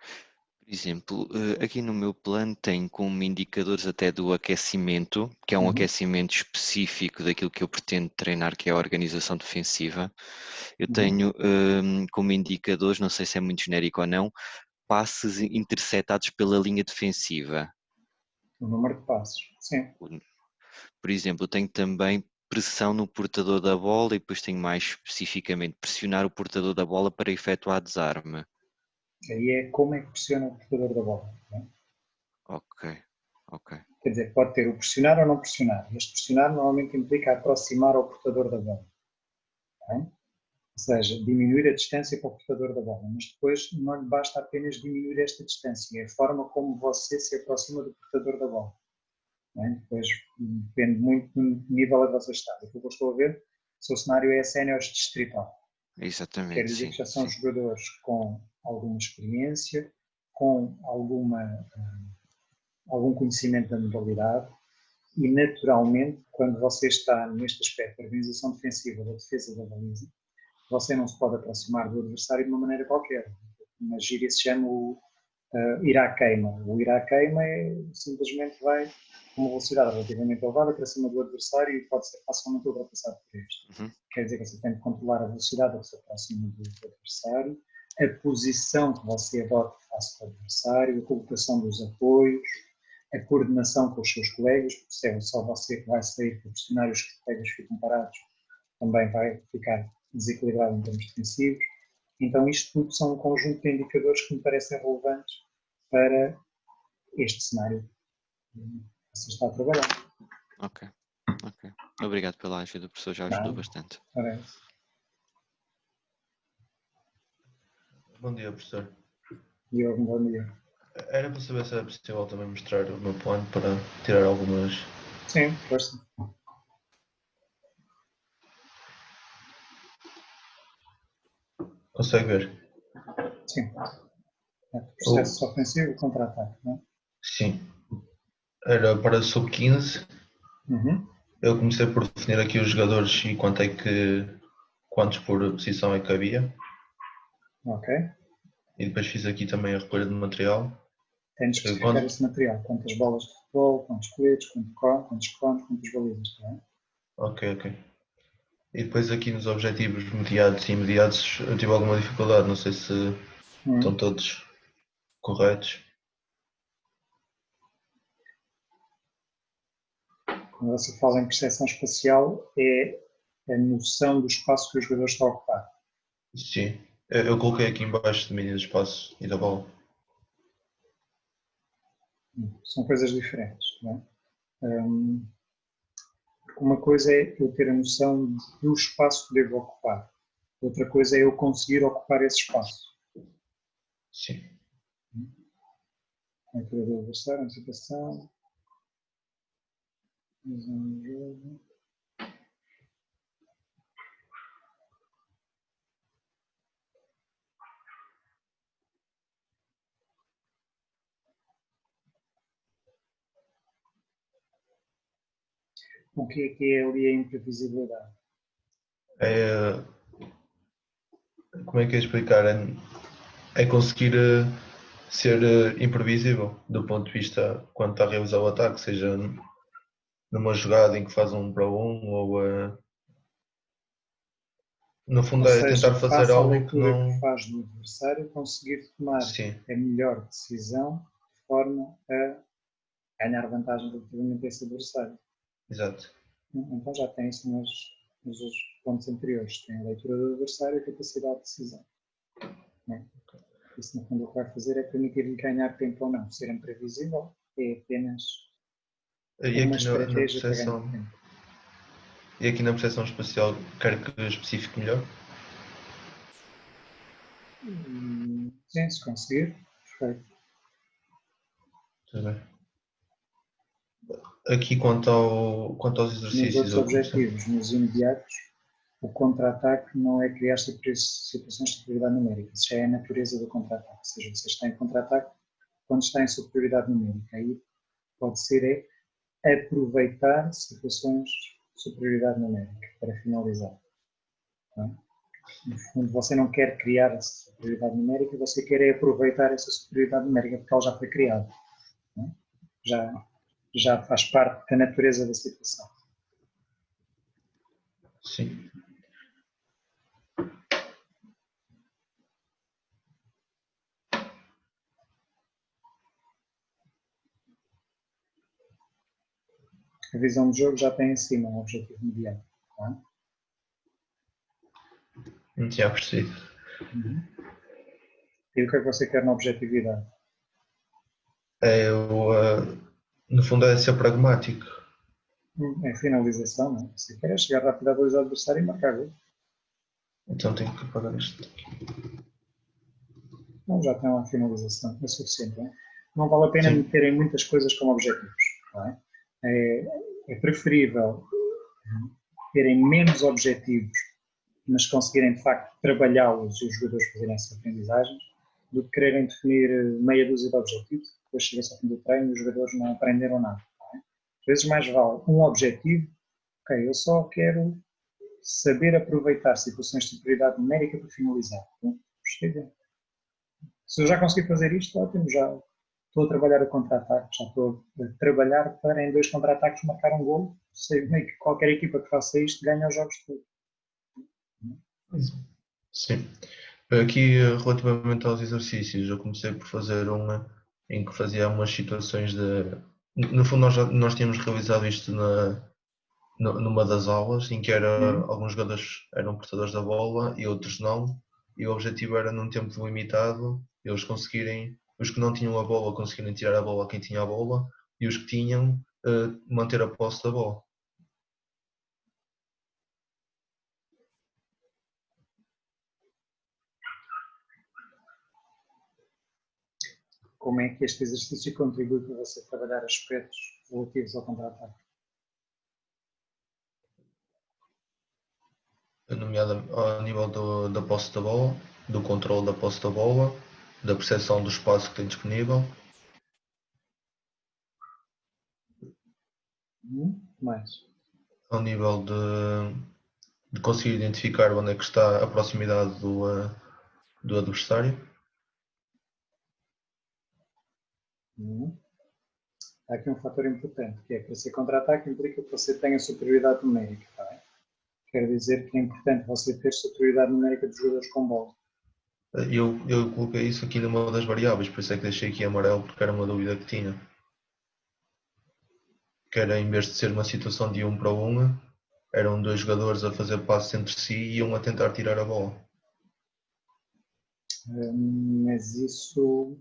Por exemplo, aqui no meu plano tem como indicadores até do aquecimento, que é um aquecimento específico daquilo que eu pretendo treinar, que é a organização defensiva. Eu tenho como indicadores, não sei se é muito genérico ou não, passes interceptados pela linha defensiva. O número de passos, sim. Por exemplo, eu tenho também pressão no portador da bola e depois tenho mais especificamente pressionar o portador da bola para efetuar desarme. Aí é como é que pressiona o portador da bola. Não? Ok. Quer dizer, pode ter o pressionar ou não pressionar. Este pressionar normalmente implica aproximar ao portador da bola. Não? Ou seja, diminuir a distância para o portador da bola. Mas depois não lhe basta apenas diminuir esta distância, é a forma como você se aproxima do portador da bola. Não é? Depois depende muito do nível a que você está. O que eu estou a ver, o seu cenário é séniores distrital. Exatamente, Quer dizer sim. que já são sim. jogadores com alguma experiência, com algum conhecimento da modalidade e, naturalmente, quando você está neste aspecto da organização defensiva, da defesa da baliza, você não se pode aproximar do adversário de uma maneira qualquer. Na gíria se chama o ir à queima. O ir à queima é simplesmente vai com uma velocidade relativamente elevada para cima do adversário e pode ser facilmente ultrapassado por este. Quer dizer que você tem de controlar a velocidade a que se aproxima do adversário, a posição que você adota face ao adversário, a colocação dos apoios, a coordenação com os seus colegas, porque se é só você que vai sair para pressionar os colegas que ficam parados, também vai ficar desequilibrado em termos defensivos. Então isto tudo são um conjunto de indicadores que me parecem relevantes para este cenário que você está a trabalhar. Ok. Obrigado pela ajuda, professor, já ajudou bastante. Parece. Bom dia, professor. Diogo, bom dia. Era para saber se era possível também mostrar o meu plano para tirar algumas... Sim, força. Consegue ver? Sim. Processo ofensivo, contra-ataque, não é? Sim. Era para sub-15. Eu comecei por definir aqui os jogadores e quantos por posição é que havia. Ok. E depois fiz aqui também a recolha de material. Tem de especificar esse material. Quantas bolas de futebol, quantos coletes, quantos cones, quantas balizas, não é? Ok. E depois aqui nos objetivos mediados e imediatos eu tive alguma dificuldade, não sei se estão todos corretos. Quando você fala em percepção espacial, é a noção do espaço que o jogador está a ocupar. Sim. Eu coloquei aqui em baixo domínio do espaço e da bola. São coisas diferentes, não é? Uma coisa é eu ter a noção do espaço que devo ocupar. Outra coisa é eu conseguir ocupar esse espaço. Sim. Leitura do adversário, antecipação. O que é ali a imprevisibilidade? Como é que é explicar? É conseguir ser imprevisível do ponto de vista quando está a realizar o ataque, seja numa jogada em que faz um para um ou no fundo é tentar fazer a algo que leitura não... que faz do adversário, conseguir tomar Sim. a melhor decisão de forma a ganhar vantagem relativamente a esse adversário. Exato. Então já tem isso nos pontos anteriores. Tem a leitura do adversário e a capacidade de decisão. Isso, no fundo, o que vai fazer é permitir-lhe ganhar tempo ou não. Ser imprevisível é apenas uma estratégia para ganhar tempo. E aqui na percepção espacial, quer que especifique melhor? Sim, se conseguir, perfeito. Tudo bem. Aqui quanto aos exercícios... Nos outros objetivos, nos imediatos, o contra-ataque não é criar situações de superioridade numérica. Isso já é a natureza do contra-ataque. Ou seja, você está em contra-ataque quando está em superioridade numérica. Aí pode ser aproveitar situações de superioridade numérica para finalizar. Não? No fundo, você não quer criar essa superioridade numérica, você quer aproveitar essa superioridade numérica porque ela já foi criada. Não? Já faz parte da natureza da situação. Sim. A visão de jogo já tem em cima um objetivo imediato. Não tinha percebido. E o que é que você quer na objetividade? No fundo é ser pragmático. É finalização, não é? Você quer chegar rápido a dois adversários e marcar gol. Então tenho que apagar isto. Não, já tem uma finalização, é suficiente. Não é? Não vale a pena meterem muitas coisas como objetivos. Não é? É preferível terem menos objetivos, mas conseguirem de facto trabalhá-los e os jogadores fazerem essas aprendizagens, do que quererem definir meia dúzia de objetivos, depois chega-se ao fim do treino e os jogadores não aprenderam nada. Não é? Às vezes mais vale um objetivo, ok, eu só quero saber aproveitar situações de superioridade numérica para finalizar. Então, se eu já consegui fazer isto, ótimo, já estou a trabalhar o contra-ataque, já estou a trabalhar para em 2 contra-ataques marcar um golo. Sei bem que qualquer equipa que faça isto ganha os jogos todos. Sim. Aqui, relativamente aos exercícios, eu comecei por fazer uma em que fazia umas situações de... No fundo, nós tínhamos realizado isto numa das aulas, em que alguns jogadores eram portadores da bola e outros não, e o objetivo era, num tempo limitado, eles conseguirem, os que não tinham a bola conseguirem tirar a bola a quem tinha a bola, e os que tinham, manter a posse da bola. Como é que este exercício contribui para você trabalhar aspectos relativos ao contra-ataque? Nomeadamente ao nível da posse da bola, do controle da posse da bola, da percepção do espaço que tem disponível. Mais? Ao nível de conseguir identificar onde é que está a proximidade do adversário. Há aqui um fator importante, que é que para ser contra-ataque implica que você tenha superioridade numérica. Tá bem? Quer dizer que é importante você ter superioridade numérica dos jogadores com bola. Eu coloquei isso aqui numa das variáveis, por isso é que deixei aqui amarelo, porque era uma dúvida que tinha. Que era, em vez de ser uma situação de 1 para 1, eram 2 jogadores a fazer passos entre si e iam a tentar tirar a bola. Mas isso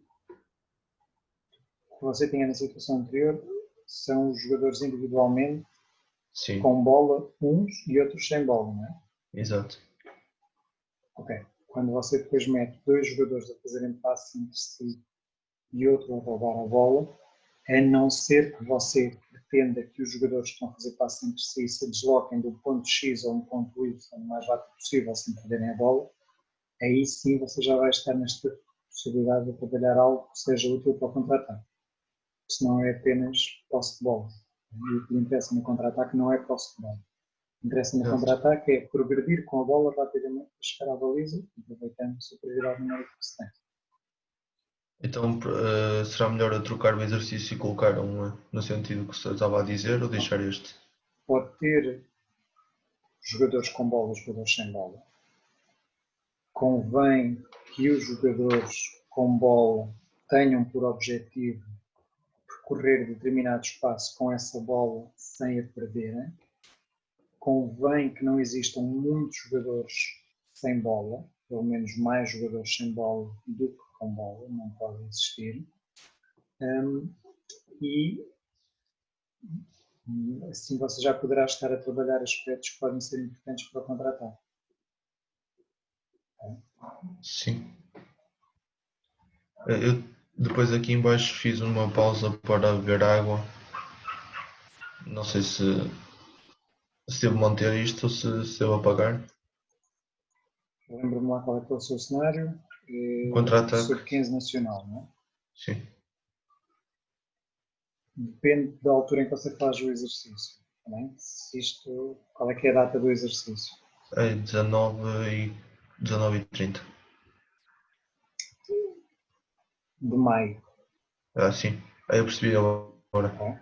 que você tinha na situação anterior são os jogadores individualmente, Sim. Com bola uns e outros sem bola, não é? Exato. Ok. Quando você depois mete 2 jogadores a fazerem passe entre si e outro a roubar a bola, a não ser que você pretenda que os jogadores que estão a fazer passe entre si se desloquem do ponto X a um ponto Y o mais rápido possível sem perderem a bola, aí sim você já vai estar nesta possibilidade de trabalhar algo que seja útil para o contra-ataque. Senão é apenas posse de bola. E o que lhe interessa no contra-ataque não é posse de bola. O que interessa no contra-ataque é progredir com a bola rapidamente para chegar à baliza, aproveitando a superioridade numérica que se tem. Então será melhor eu trocar o exercício e colocar no sentido que você estava a dizer ou deixar este? Pode ter jogadores com bola e jogadores sem bola. Convém que os jogadores com bola tenham por objetivo percorrer determinado espaço com essa bola sem a perderem. Convém que não existam muitos jogadores sem bola, pelo menos mais jogadores sem bola do que com bola, não pode existir. E assim você já poderá estar a trabalhar aspectos que podem ser importantes para o contra-ataque. Sim. Eu depois aqui em baixo fiz uma pausa para beber água. Não sei se devo manter isto ou se devo apagar. Lembro-me lá qual é que é o seu cenário. Contra-ataque. Sub-15 nacional, não é? Sim. Depende da altura em que você faz o exercício. Também. Qual é que é a data do exercício? É 19h30. De maio. Sim. Aí eu percebi agora. Okay?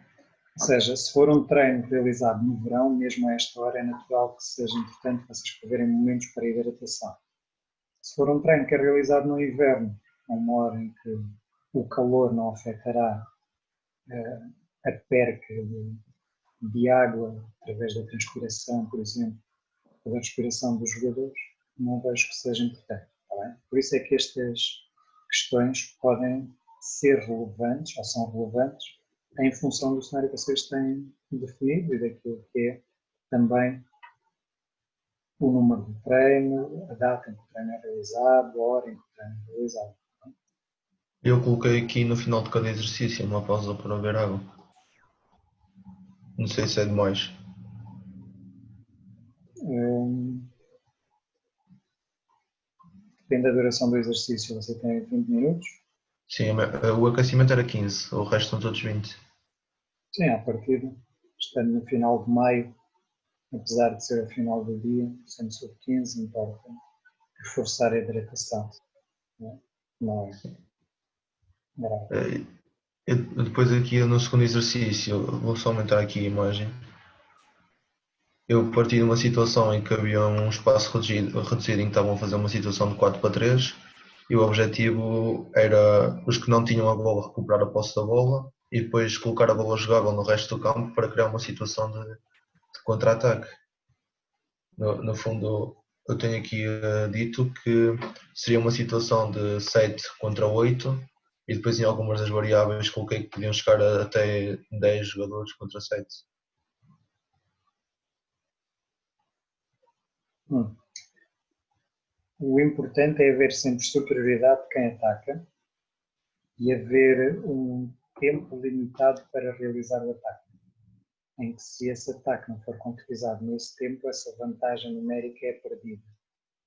Ou seja, se for um treino realizado no verão, mesmo a esta hora é natural que seja importante vocês preverem momentos para hidratação. Se for um treino que é realizado no inverno, a uma hora em que o calor não afetará a perca de água através da transpiração, por exemplo, ou da respiração dos jogadores, não vejo que seja importante. Tá bem? Por isso é que estas questões podem ser relevantes, ou são relevantes, em função do cenário que vocês têm definido e daquilo que é também o número do treino, a data em que o treino é realizado, a hora em que o treino é realizado. Eu coloquei aqui no final de cada exercício uma pausa para beber água. Não sei se é demais. Depende da duração do exercício, você tem 20 minutos? Sim, o aquecimento era 15, o resto são todos 20. Sim, à partida, estando no final de maio, apesar de ser o final do dia, sendo sub 15, importa reforçar a hidratação. Não é grave. Depois aqui no segundo exercício, vou só aumentar aqui a imagem. Eu parti de uma situação em que havia um espaço reduzido em que estavam a fazer uma situação de 4-3 e o objetivo era os que não tinham a bola recuperar a posse da bola e depois colocar a bola jogável no resto do campo para criar uma situação de contra-ataque. No fundo, eu tenho aqui dito que seria uma situação de 7 contra 8 e depois em algumas das variáveis coloquei que podiam chegar até 10 jogadores contra 7. O importante é haver sempre superioridade de quem ataca e haver um tempo limitado para realizar o ataque, em que se esse ataque não for concretizado nesse tempo, essa vantagem numérica é perdida,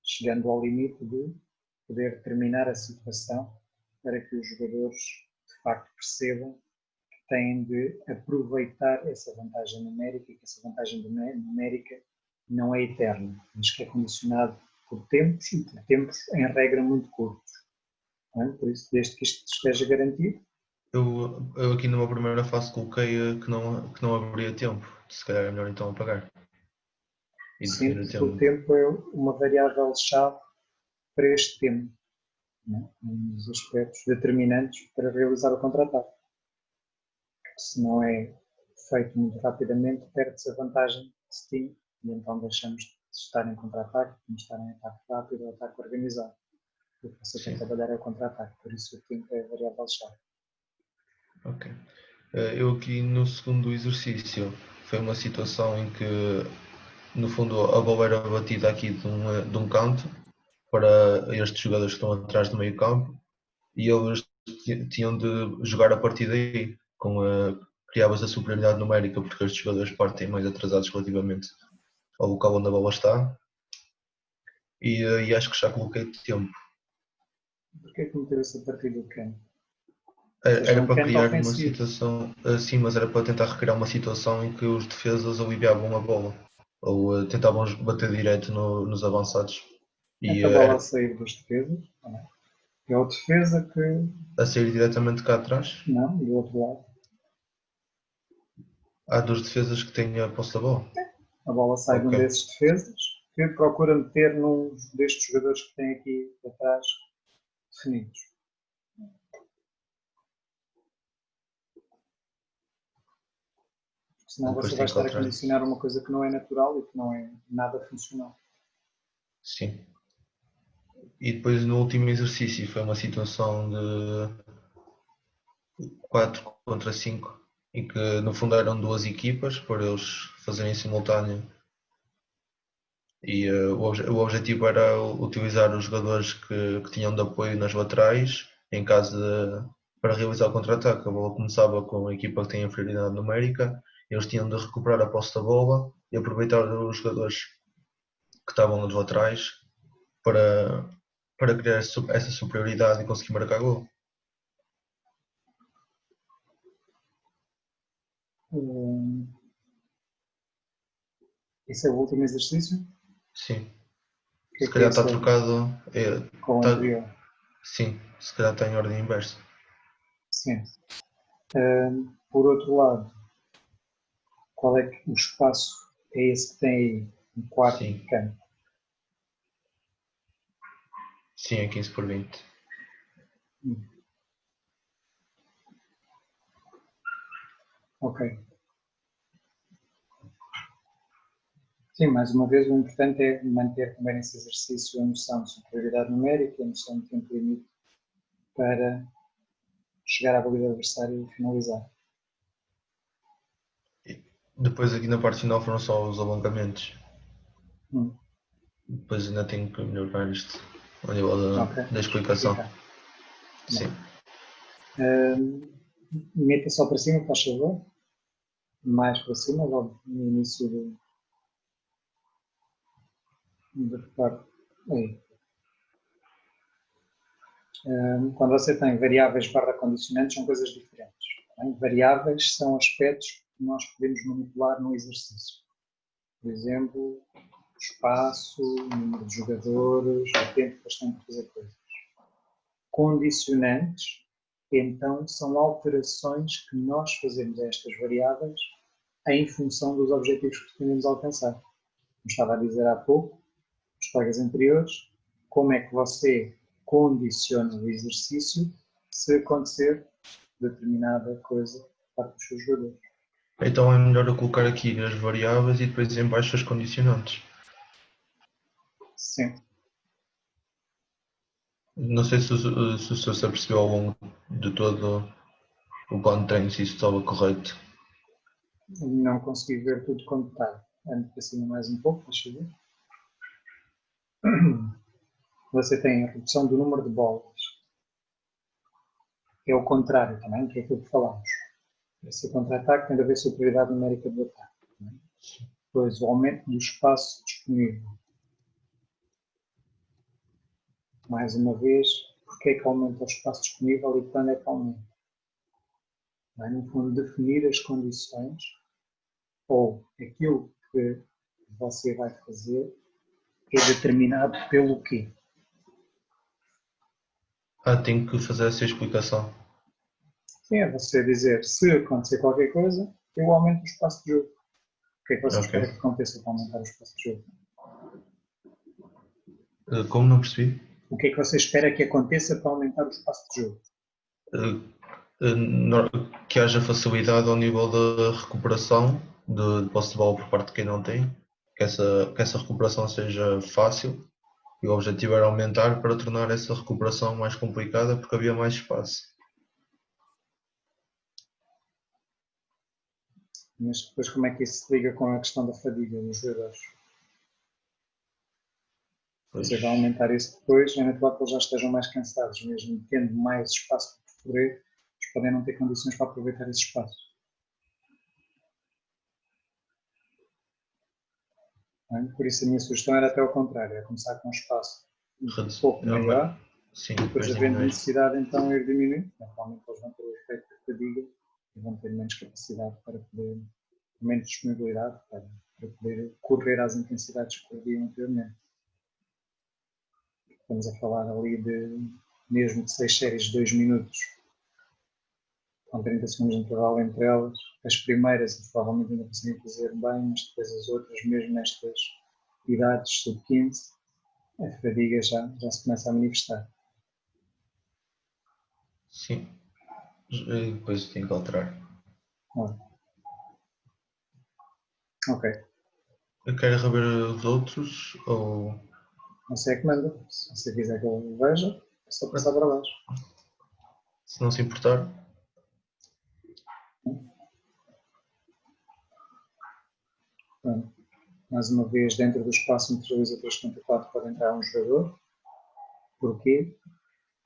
chegando ao limite de poder terminar a situação para que os jogadores de facto percebam que têm de aproveitar essa vantagem numérica e que essa vantagem numérica não é eterna, mas que é condicionado por tempos e por tempos em regra muito curtos. Por isso, desde que isto esteja garantido. Eu aqui numa primeira fase coloquei que não haveria tempo, se calhar é melhor então apagar. E sim, o tempo é uma variável-chave para este tema, um dos aspectos determinantes para realizar o contra-ataque. Se não é feito muito rapidamente, perde-se a vantagem que se tinha e então deixamos de estar em contra-ataque, de estar em ataque rápido ou ataque organizado. O que você tem que trabalhar é o contra-ataque, por isso o tempo é a variável-chave. Ok. Eu aqui no segundo exercício foi uma situação em que no fundo a bola era batida aqui de um canto para estes jogadores que estão atrás do meio campo e eles tinham de jogar a partir daí, criava-se a superioridade numérica porque estes jogadores partem mais atrasados relativamente ao local onde a bola está e acho que já coloquei tempo. Porquê que meteu-se a partir do canto? Era para criar uma situação assim, mas era para tentar recriar uma situação em que os defesas aliviavam a bola ou tentavam bater direto nos avançados. E a bola a sair dos defesas? É o defesa que... A sair diretamente cá atrás? Não, do outro lado. Há dos defesas que têm a posse da bola? A bola sai de um desses defesas que procura meter num destes jogadores que tem aqui atrás definidos. Senão você vai estar a condicionar uma coisa que não é natural e que não é nada funcional. Sim. E depois no último exercício foi uma situação de 4 contra 5, em que no fundo eram duas equipas para eles fazerem simultâneo. E o objetivo era utilizar os jogadores que tinham de apoio nas laterais em caso para realizar o contra-ataque. A bola começava com a equipa que tem inferioridade numérica, eles tinham de recuperar a posse da bola e aproveitar os jogadores que estavam nos laterais para criar essa superioridade e conseguir marcar gol. Esse é o último exercício? Sim. Se calhar está trocado. Com o anterior. Sim, se calhar está em ordem inversa. Sim. Por outro lado, qual é que o espaço é esse que tem aí, um quarto de campo? Sim, é 15 por 20. Ok. Sim, mais uma vez, o importante é manter também nesse exercício a noção de superioridade numérica, a noção de tempo limite para chegar à baliza adversária e finalizar. Depois aqui na parte final foram só os alongamentos. Depois ainda tenho que melhorar isto ao nível da explicação. Sim. Meta só para cima, faz favor. Mais para cima, logo no início do reparo. Aí. Quando você tem variáveis barra condicionantes, são coisas diferentes. Variáveis são aspectos que nós podemos manipular no exercício. Por exemplo, espaço, número de jogadores, o tempo que eles têm para fazer coisas. Condicionantes, então, são alterações que nós fazemos a estas variáveis em função dos objetivos que pretendemos alcançar. Como estava a dizer há pouco, os colegas anteriores, como é que você condiciona o exercício se acontecer determinada coisa por parte dos seus jogadores. Então é melhor eu colocar aqui as variáveis e depois em baixo as condicionantes. Sim. Não sei se o senhor se apercebeu ao longo de todo o plano de treino se isso estava correto. Não consegui ver tudo com detalhe. Ando para cima mais um pouco, deixa eu ver. Você tem a redução do número de bolas. É o contrário também, que é aquilo que falámos. Esse contra-ataque tem de haver superioridade numérica do ataque. Depois, o aumento do espaço disponível. Mais uma vez, porque é que aumenta o espaço disponível e quando é que aumenta? Vai, no fundo, definir as condições ou aquilo que você vai fazer é determinado pelo quê? Tenho que fazer essa explicação. Sim, é você dizer, se acontecer qualquer coisa, eu aumento o espaço de jogo. O que é que você espera que aconteça para aumentar o espaço de jogo? Como não percebi? O que é que você espera que aconteça para aumentar o espaço de jogo? Que haja facilidade ao nível da recuperação de posse de bola por parte de quem não tem, que essa recuperação seja fácil e o objetivo era aumentar para tornar essa recuperação mais complicada porque havia mais espaço. Mas depois como é que isso se liga com a questão da fadiga dos jogadores? Você vai aumentar isso depois, é natural que eles já estejam mais cansados, mesmo tendo mais espaço para percorrer, eles podem não ter condições para aproveitar esse espaço. Por isso a minha sugestão era até ao contrário, é começar com um espaço um pouco maior, sim, e depois havendo necessidade então ir diminuindo. Naturalmente eles vão ter o efeito da fadiga e vão ter menos capacidade para poder, menos disponibilidade para poder correr às intensidades que corriam anteriormente. Estamos a falar ali mesmo de 6 séries de 2 minutos, com 30 segundos de intervalo entre elas. As primeiras provavelmente ainda conseguem fazer bem, mas depois as outras, mesmo nestas idades sub-15, a fadiga já se começa a manifestar. Sim, depois tem que alterar. Ok. Eu quero rever os outros ou... Não sei a que manda. Se você quiser que eu veja, é só passar para baixo. Se não se importar. Pronto. Mais uma vez, dentro do espaço entre 2 a 3,74 pode entrar um jogador. Porquê?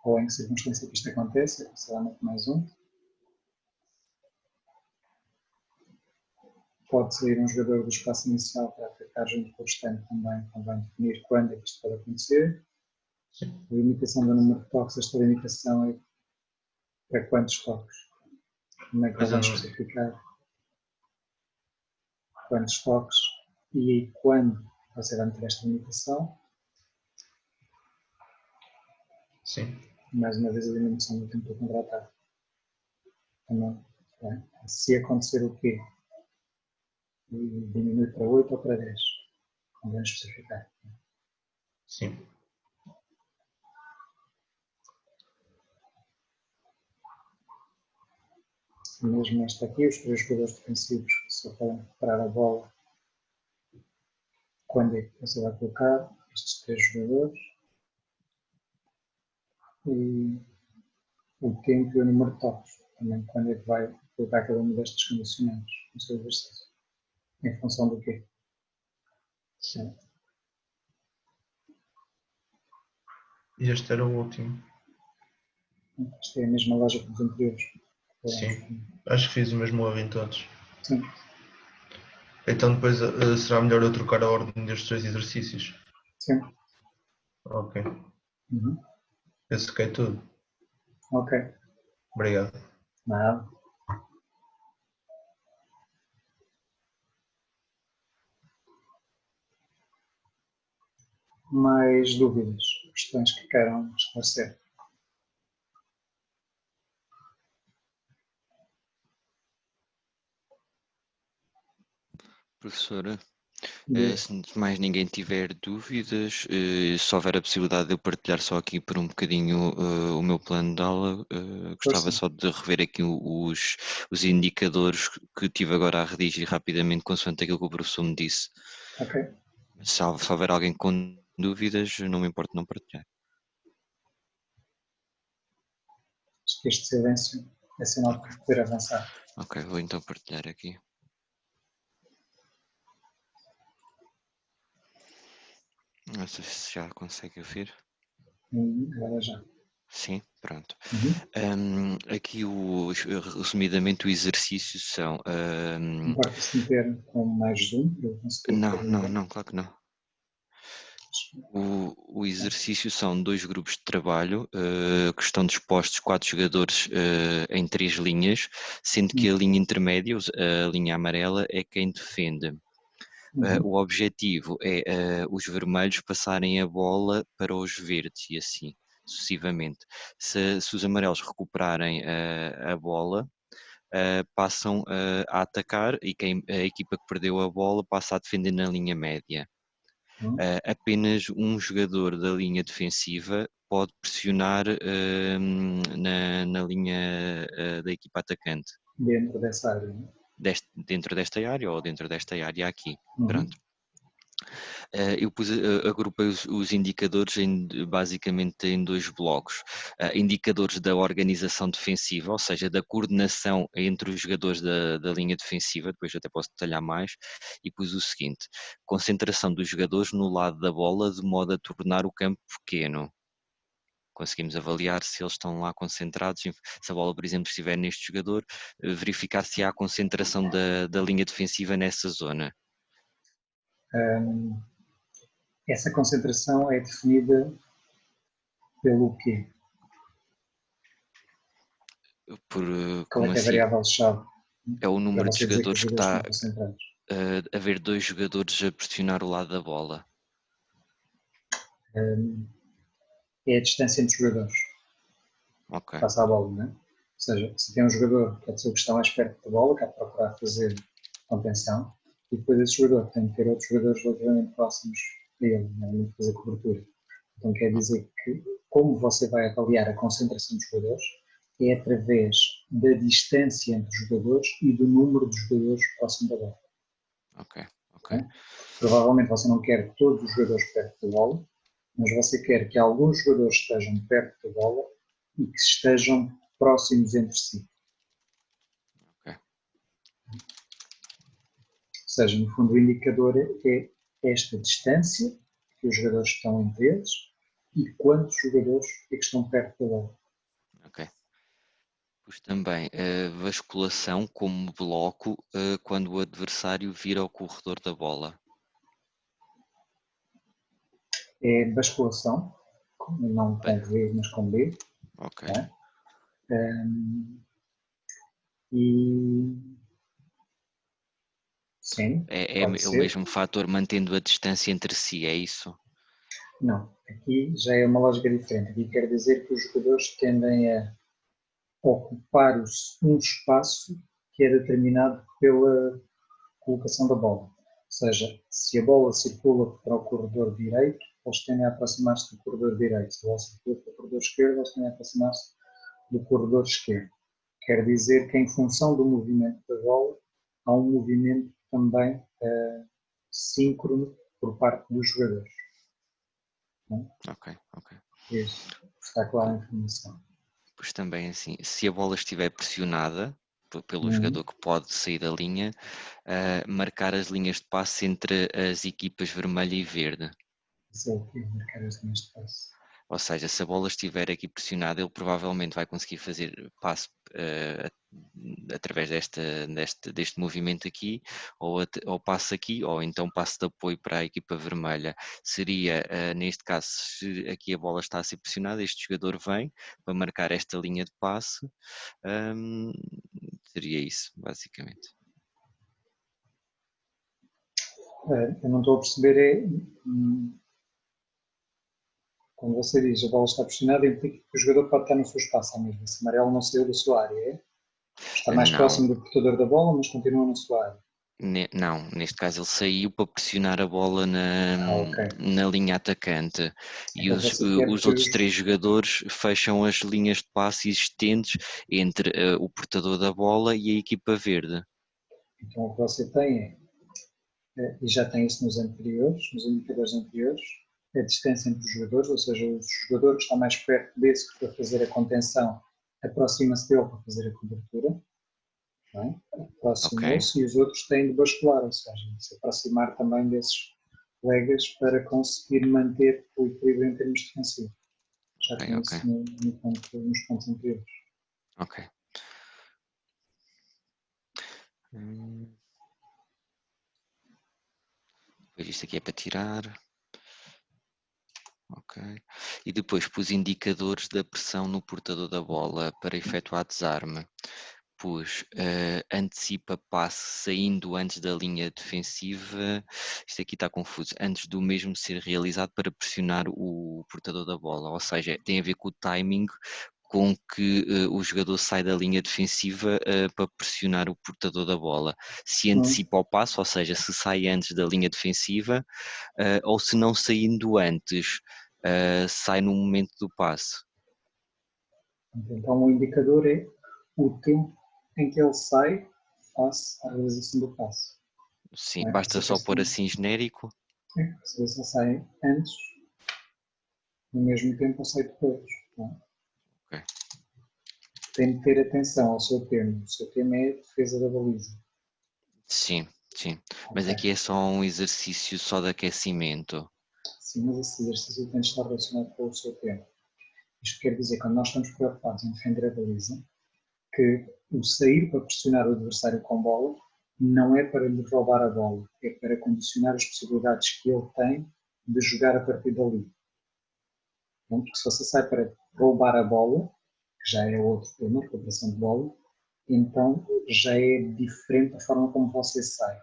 Ou em que circunstância que isto acontece? É sinceramente mais um. Pode sair um jogador do espaço inicial para atacar junto com o stand também. Convém definir quando é que isto pode acontecer. A limitação do número de toques, esta limitação é para quantos toques? Como é que vamos especificar quantos toques e quando você vai meter esta limitação? Sim. Mais uma vez a limitação do tempo para contratar. Também, se acontecer o quê? Diminui para 8 ou para 10? Convém especificar. Sim. Mesmo esta aqui, os 3 jogadores defensivos que só podem recuperar a bola quando é que você vai colocar estes 3 jogadores e o tempo e o número de toques, também quando é que vai colocar cada um destes condicionantes no seu exercício, em função do quê? Sim. E este era o último. Isto é a mesma lógica dos anteriores. Sim, acho que fiz o mesmo erro em todos. Sim. Então depois será melhor eu trocar a ordem destes 2 exercícios? Sim. Ok. Uhum. Eu sequei tudo. Ok. Obrigado. Nada. Mais dúvidas? Questões que queiram esclarecer? Professora, se mais ninguém tiver dúvidas, se houver a possibilidade de eu partilhar só aqui por um bocadinho o meu plano de aula, gostava só de rever aqui os indicadores que tive agora a redigir rapidamente consoante aquilo que o professor me disse. Ok. Se houver alguém com dúvidas, não me importa não partilhar. Acho que este silêncio é sinal de poder avançar. Ok, vou então partilhar aqui. Não sei se já consegue ouvir. Agora já. Sim, pronto. Uhum. Aqui, resumidamente, o exercício são... Importa-se meter com mais zoom? Não, claro que não. O exercício são 2 grupos de trabalho que estão dispostos 4 jogadores em 3 linhas, sendo que a linha intermédia, a linha amarela, é quem defende. O objetivo é os vermelhos passarem a bola para os verdes e assim sucessivamente. Se os amarelos recuperarem a bola, passam a atacar e a equipa que perdeu a bola passa a defender na linha média. Apenas um jogador da linha defensiva pode pressionar na linha da equipa atacante. Dentro dessa área, não é? Dentro desta área ou dentro desta área aqui. Uhum. Pronto. Eu agrupei os indicadores basicamente em 2 blocos. Indicadores da organização defensiva, ou seja, da coordenação entre os jogadores da linha defensiva, depois eu até posso detalhar mais, e pus o seguinte: concentração dos jogadores no lado da bola de modo a tornar o campo pequeno. Conseguimos avaliar se eles estão lá concentrados, se a bola, por exemplo, estiver neste jogador, verificar se há concentração da linha defensiva nessa zona. Essa concentração é definida pelo quê? Qual é que é a variável-chave? É o número de jogadores que está a haver 2 jogadores a pressionar o lado da bola. É a distância entre os jogadores. Ok. Passa a bola, não é? Ou seja, se tem um jogador que é a pessoa que está mais perto da bola, que há de procurar fazer contenção, e depois esse jogador tem que ter outros jogadores relativamente próximos a ele, não é? Fazer cobertura. Então quer dizer que como você vai avaliar a concentração dos jogadores é através da distância entre os jogadores e do número de jogadores próximo da bola. Ok. Provavelmente você não quer todos os jogadores perto da bola, mas você quer que alguns jogadores estejam perto da bola e que estejam próximos entre si. Okay. Ou seja, no fundo o indicador é esta distância que os jogadores estão entre eles e quantos jogadores é que estão perto da bola. Ok. Pois também a basculação como bloco quando o adversário vira ao corredor da bola. É basculação, não com V, mas com B. Ok. Tá? E sim, é o mesmo fator mantendo a distância entre si, é isso? Não, aqui já é uma lógica diferente. Aqui quer dizer que os jogadores tendem a ocupar um espaço que é determinado pela colocação da bola. Ou seja, se a bola circula para o corredor direito, eles tendem a aproximar-se do corredor direito. Se a bola circula para o corredor esquerdo, eles tendem a aproximar-se do corredor esquerdo. Quer dizer que em função do movimento da bola, há um movimento também síncrono por parte dos jogadores. Ok. Isso, está clara a informação. Pois também assim, se a bola estiver pressionada pelo jogador que pode sair da linha, marcar as linhas de passe entre as equipas vermelha e verde. Isso é o que marcar as linhas de passe. Ou seja, se a bola estiver aqui pressionada, ele provavelmente vai conseguir fazer passe através deste movimento aqui, ou passe aqui, ou então passe de apoio para a equipa vermelha. Seria, neste caso, se aqui a bola está a ser pressionada, este jogador vem para marcar esta linha de passe, seria isso, basicamente. Eu não estou a perceber, quando você diz a bola está pressionada, implica que o jogador pode estar no seu espaço mesmo. Esse amarelo não saiu da sua área, é? Está mais próximo do portador da bola, mas continua na sua área. Não, neste caso ele saiu para pressionar a bola na linha atacante e então os outros 3 jogadores fecham as linhas de passe existentes entre o portador da bola e a equipa verde. Então o que você tem e já tem isso nos indicadores anteriores, a distância entre os jogadores, ou seja, o jogador que está mais perto desse que para fazer a contenção aproxima-se dele para fazer a cobertura. Aproximou-se e os outros têm de bascular, ou seja, se aproximar também desses colegas para conseguir manter o equilíbrio em termos defensivos. Já tem isso nos pontos anteriores. Ok. Depois isto aqui é para tirar. Ok. E depois pus indicadores da pressão no portador da bola para efetuar desarme. Pus antecipa passe saindo antes da linha defensiva, isto aqui está confuso, antes do mesmo ser realizado para pressionar o portador da bola, ou seja, tem a ver com o timing com que o jogador sai da linha defensiva para pressionar o portador da bola. Se antecipa o passo, ou seja, se sai antes da linha defensiva, ou se não saindo antes, sai no momento do passe. Então o indicador é o tempo em que ele sai face à realização do passe. Sim, basta só pôr assim genérico. Se você sai antes, no mesmo tempo ou sai depois. Não? Ok. Tem de ter atenção ao seu tema. O seu tema é a defesa da baliza. Sim, sim. Mas Ok. aqui é só um exercício só de aquecimento. Sim, mas esse exercício tem de estar relacionado com o seu tema. Isto quer dizer, quando nós estamos preocupados em defender a baliza, que o sair para pressionar o adversário com bola não é para lhe roubar a bola, é para condicionar as possibilidades que ele tem de jogar a partir dali. Porque se você sai para roubar a bola, que já é outro tema, recuperação de bola, então já é diferente a forma como você sai.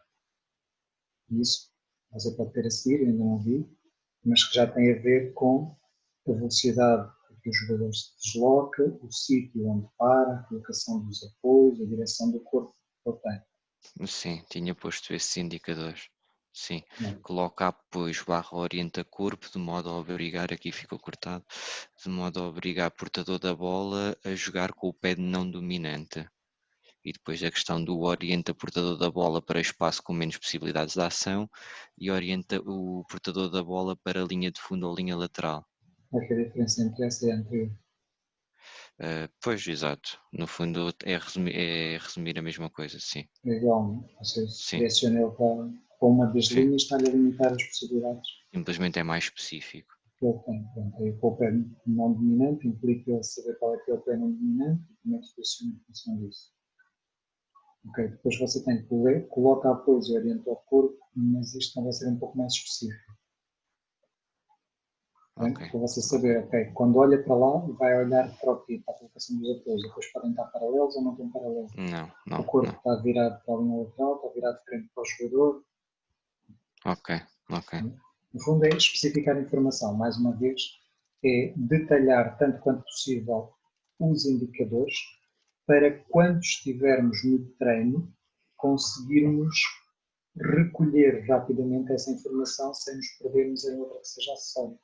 Isso você pode ter a seguir, ainda não vi, mas que já tem a ver com a velocidade que o jogador se desloca, o sítio onde para, a colocação dos apoios, a direção do corpo que ele tem. Sim, tinha posto esses indicadores. Sim, Não. coloca apoios barra orienta corpo, de modo a obrigar, aqui ficou cortado, de modo a obrigar o portador da bola a jogar com o pé não dominante. E depois a questão do orienta o portador da bola para espaço com menos possibilidades de ação e orienta o portador da bola para a linha de fundo ou linha lateral. Qual é a diferença entre essa e a anterior? Pois, exato. No fundo é resumir a mesma coisa, sim. É igual, não? Você Sim, direciona ele para uma das sim. linhas, está-lhe a limitar as possibilidades Simplesmente é mais específico. que ele tem. Pronto, aí com o pé não dominante, implica ele saber qual é que é o pé não dominante e como é que se posiciona em função disso. Ok, depois você tem que ler, coloca apoios e orienta o corpo, mas isto não vai ser um pouco mais específico. Ok. Para você saber, ok, quando olha para lá, vai olhar para o quê? Para a colocação dos apoios. Depois podem estar paralelos ou não estão paralelos. Não, O corpo não. está virado para a linha lateral, está virado de frente para o jogador. Ok. No fundo, é especificar informação. Mais uma vez, é detalhar tanto quanto possível os indicadores para quando estivermos no treino conseguirmos recolher rapidamente essa informação sem nos perdermos em outra que seja acessória.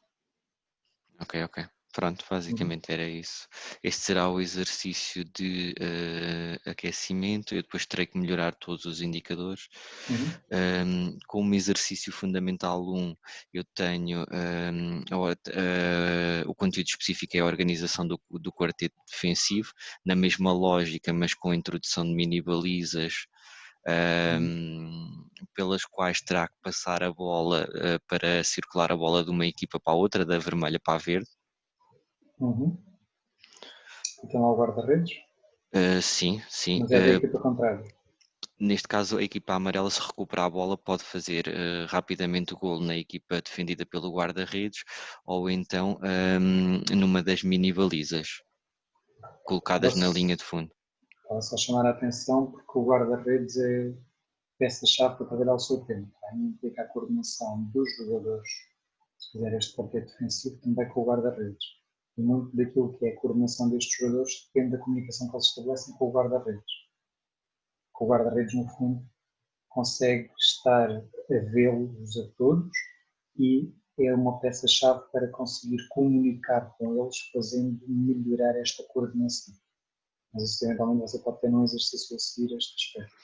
Ok. Pronto, basicamente era isso. Este será o exercício de aquecimento. Eu depois terei que melhorar todos os indicadores. Como exercício fundamental 1, eu tenho o conteúdo específico é a organização do quarteto defensivo, na mesma lógica, mas com a introdução de mini balizas, pelas quais terá que passar a bola para circular a bola de uma equipa para a outra, da vermelha para a verde. Então há o guarda-redes? Sim. Mas é da equipa contrária. Neste caso, a equipa amarela, se recuperar a bola, pode fazer rapidamente o golo na equipa defendida pelo guarda-redes ou então numa das mini balizas colocadas na linha de fundo. Estava só a chamar a atenção porque o guarda-redes é peça-chave para trabalhar o seu tempo. Implica a coordenação dos jogadores, se fizer este quarteto defensivo, também com o guarda-redes. E muito daquilo que é a coordenação destes jogadores depende da comunicação que eles estabelecem com o guarda-redes. O guarda-redes, no fundo, consegue estar a vê-los a todos e é uma peça-chave para conseguir comunicar com eles, fazendo melhorar esta coordenação. Mas isso eventualmente você pode ter num exercício a seguir este aspecto.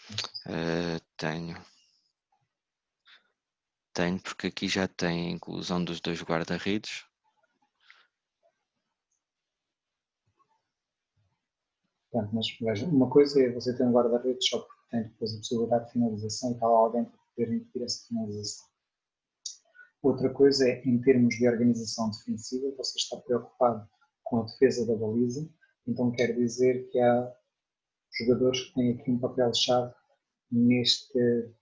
Tenho porque aqui já tem a inclusão dos dois guarda-redes. Portanto, mas veja, uma coisa é você ter um guarda-redes só porque tem depois a possibilidade de finalização e está lá alguém para poder impedir essa finalização. Outra coisa é, em termos de organização defensiva, você está preocupado com a defesa da baliza, então quer dizer que há jogadores que têm aqui um papel-chave neste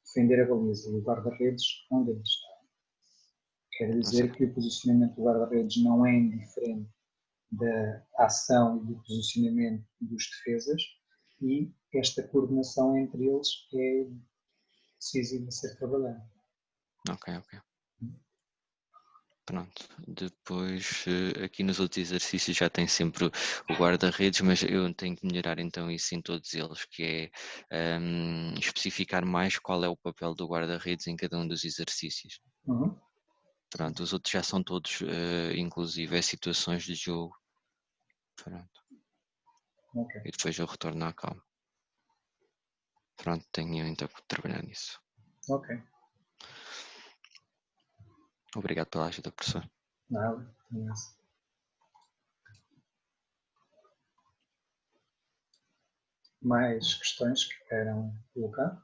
defender a baliza, e o guarda-redes é um deles. Quer dizer que o posicionamento do guarda-redes não é indiferente da ação e do posicionamento dos defesas e esta coordenação entre eles é decisiva a ser trabalhada. Ok. Pronto, depois aqui nos outros exercícios já tem sempre o guarda-redes, mas eu tenho que melhorar então isso em todos eles, que é especificar mais qual é o papel do guarda-redes em cada um dos exercícios. Pronto, os outros já são todos, inclusive, situações de jogo. Pronto. Okay. E depois eu retorno à calma. Pronto, tenho então que trabalhar nisso. Ok. Obrigado pela ajuda, professor. Nada. Mais questões que queiram colocar?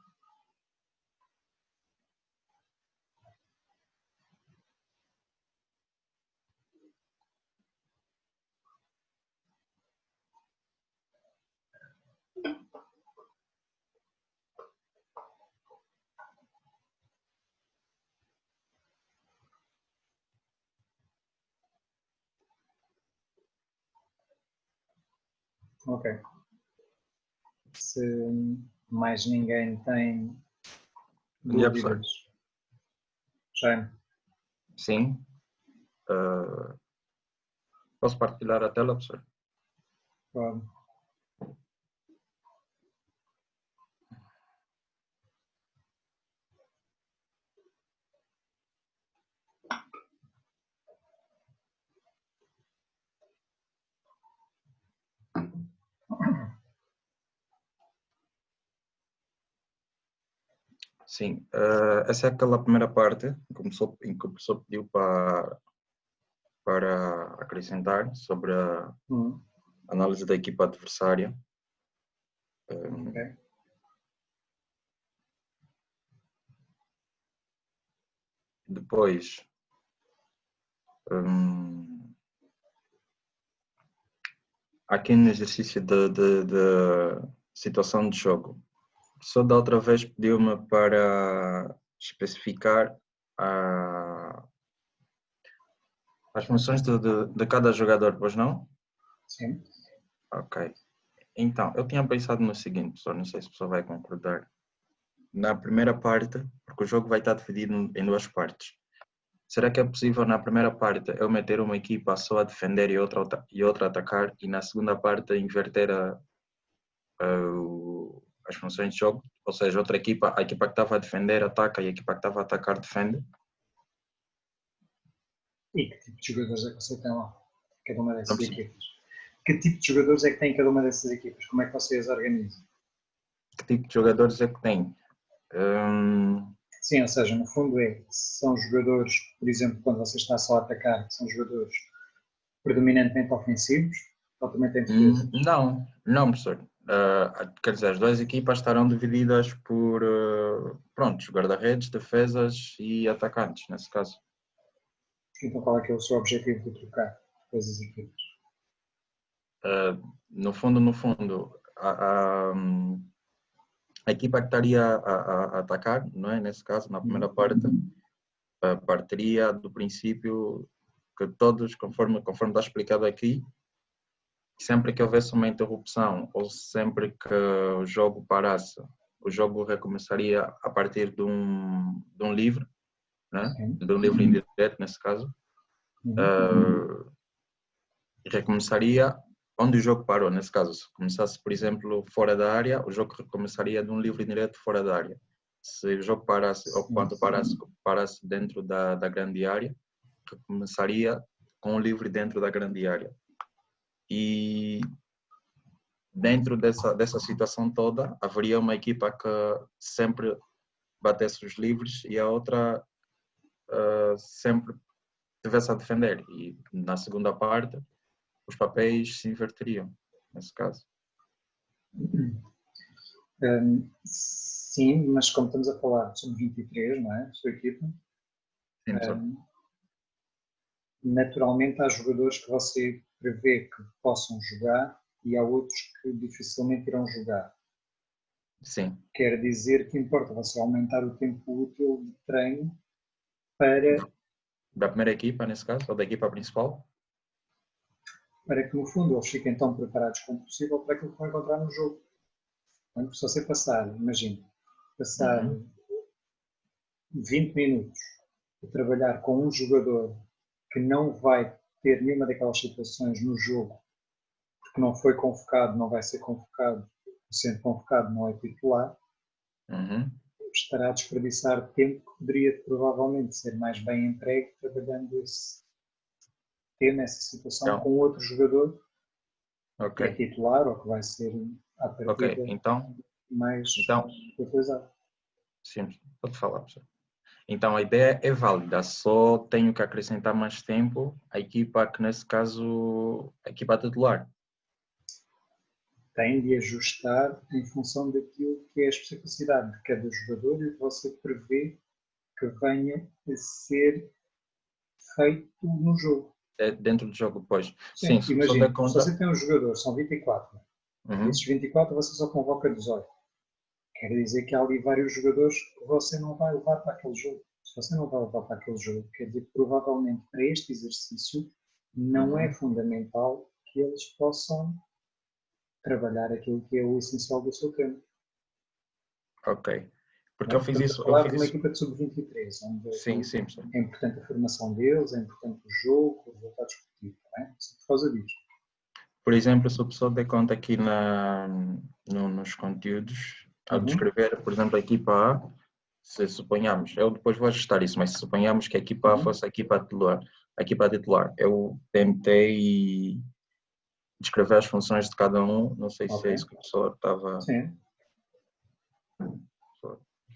Ok. Se mais ninguém tem dúvidas. Jaime? Sim. Posso partilhar a tela, professor? Pode. Sim. Essa é aquela primeira parte em que o professor pediu para acrescentar sobre a análise da equipa adversária. Okay. Depois, aqui no exercício de situação de jogo, o professor da outra vez pediu-me para especificar as funções de cada jogador, pois não? Sim. Ok. Então, eu tinha pensado no seguinte, professor, não sei se o professor vai concordar. Na primeira parte, porque o jogo vai estar dividido em duas partes. Será que é possível na primeira parte eu meter uma equipa só a defender e outra a atacar, e na segunda parte inverter as funções de jogo? Ou seja, a equipa que estava a defender ataca e a equipa que estava a atacar defende? E que tipo de jogadores é que você tem lá? Cada uma dessas equipas? Que tipo de jogadores é que tem cada uma dessas equipas? Como é que vocês organizam? Que tipo de jogadores é que tem? Sim, ou seja, no fundo são jogadores, por exemplo, quando você está só a atacar, são jogadores predominantemente ofensivos ou também tem defesa? Não, professor. Quer dizer, as duas equipas estarão divididas por guarda-redes, defesas e atacantes, nesse caso. Então qual é que é o seu objetivo de trocar depois as equipas? No fundo, a equipa que estaria a atacar, não é? Nesse caso, na primeira parte, partiria do princípio que todos, conforme está explicado aqui, sempre que houvesse uma interrupção ou sempre que o jogo parasse, o jogo recomeçaria a partir de um livre, né? De um livre indireto, nesse caso, e recomeçaria onde o jogo parou, nesse caso. Se começasse, por exemplo, fora da área, o jogo recomeçaria de um livre indireto fora da área. Se o jogo parasse, ou quando parasse dentro da grande área, recomeçaria com o livre dentro da grande área. E dentro dessa situação toda, haveria uma equipa que sempre batesse os livres e a outra sempre estivesse a defender. E na segunda parte, os papéis se inverteriam, nesse caso. Sim, mas como estamos a falar, somos 23, não é? A sua equipa. Sim, naturalmente há jogadores que você prevê que possam jogar e há outros que dificilmente irão jogar. Sim. Quer dizer que importa você aumentar o tempo útil de treino para... Da primeira equipa, nesse caso, ou da equipa principal? Para que, no fundo, eles fiquem tão preparados como possível para aquilo que vão encontrar no jogo. Então, se você passar, imagina, 20 minutos a trabalhar com um jogador que não vai ter nenhuma daquelas situações no jogo, porque não foi convocado, não vai ser convocado, sendo convocado não é titular, estará a desperdiçar tempo que poderia provavelmente ser mais bem empregue trabalhando esse tema, essa situação com outro jogador que é titular ou que vai ser à partida mais utilizado. Sim, pode falar, professor. Então a ideia é válida, só tenho que acrescentar mais tempo à equipa, que nesse caso, a equipa titular. Tem de ajustar em função daquilo que é a especificidade de cada jogador e o que você prevê que venha a ser feito no jogo. Dentro do jogo, pois. Sim, imagina, se conta... você tem um jogador, são 24, desses 24 você só convoca 18. Quer dizer que há ali vários jogadores que você não vai levar para aquele jogo. Se você não vai levar para aquele jogo, quer dizer que provavelmente para este exercício não é fundamental que eles possam trabalhar aquilo que é o essencial do seu treino. Ok. Porque eu fiz isso. Falar de uma equipa de sub-23, onde sim. é importante a formação deles, é importante o jogo, o resultado esportivo, não é? Por causa disso. Por exemplo, se a pessoa der conta aqui nos conteúdos, ao descrever, por exemplo, a equipa A, se suponhamos, eu depois vou ajustar isso, mas se suponhamos que a equipa A fosse a equipa titular, eu tentei descrever as funções de cada um, não sei se é isso que a pessoa estava... Sim.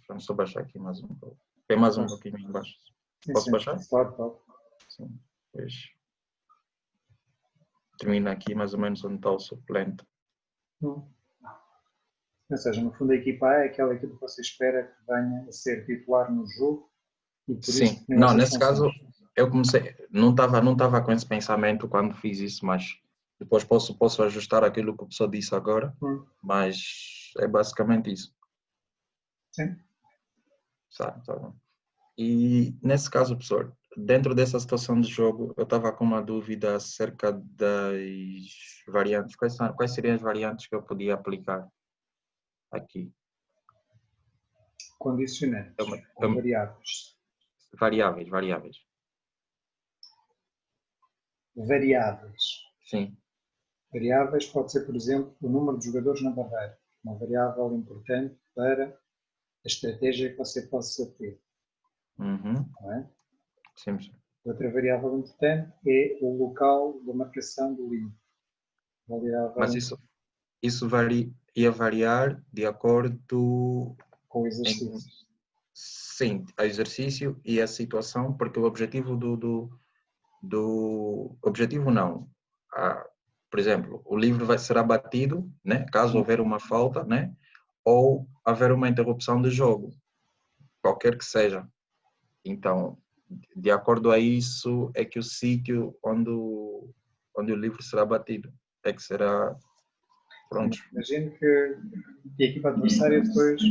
Vamos só baixar aqui mais um pouco. Tem mais um pouquinho em baixo. Posso baixar? Pode. Sim. Pois. Termina aqui mais ou menos onde está o suplente. Ou seja, no fundo a equipa A é aquela equipa que você espera que venha a ser titular no jogo e por Sim, isso não, nesse caso eu comecei, não estava com esse pensamento quando fiz isso, mas depois posso ajustar aquilo que a pessoa disse agora, mas é basicamente isso. Sim. Sabe? E nesse caso, professor, dentro dessa situação de jogo, eu estava com uma dúvida acerca das variantes. Quais seriam as variantes que eu podia aplicar aqui? Condicionantes ou variáveis? Variáveis. Variáveis. Sim. Variáveis pode ser, por exemplo, o número de jogadores na barreira. Uma variável importante para a estratégia que você possa ter. Não é? Sim. Outra variável importante é o local da marcação do livro. Mas isso ia variar de acordo com o exercício. Sim, o exercício e a situação, porque o objetivo objetivo não. Por exemplo, o livro será batido, né, caso houver uma falta, né, ou haver uma interrupção do jogo, qualquer que seja. Então, de acordo a isso, é que o sítio onde o livro será batido é que será pronto. Imagino que a equipa adversária depois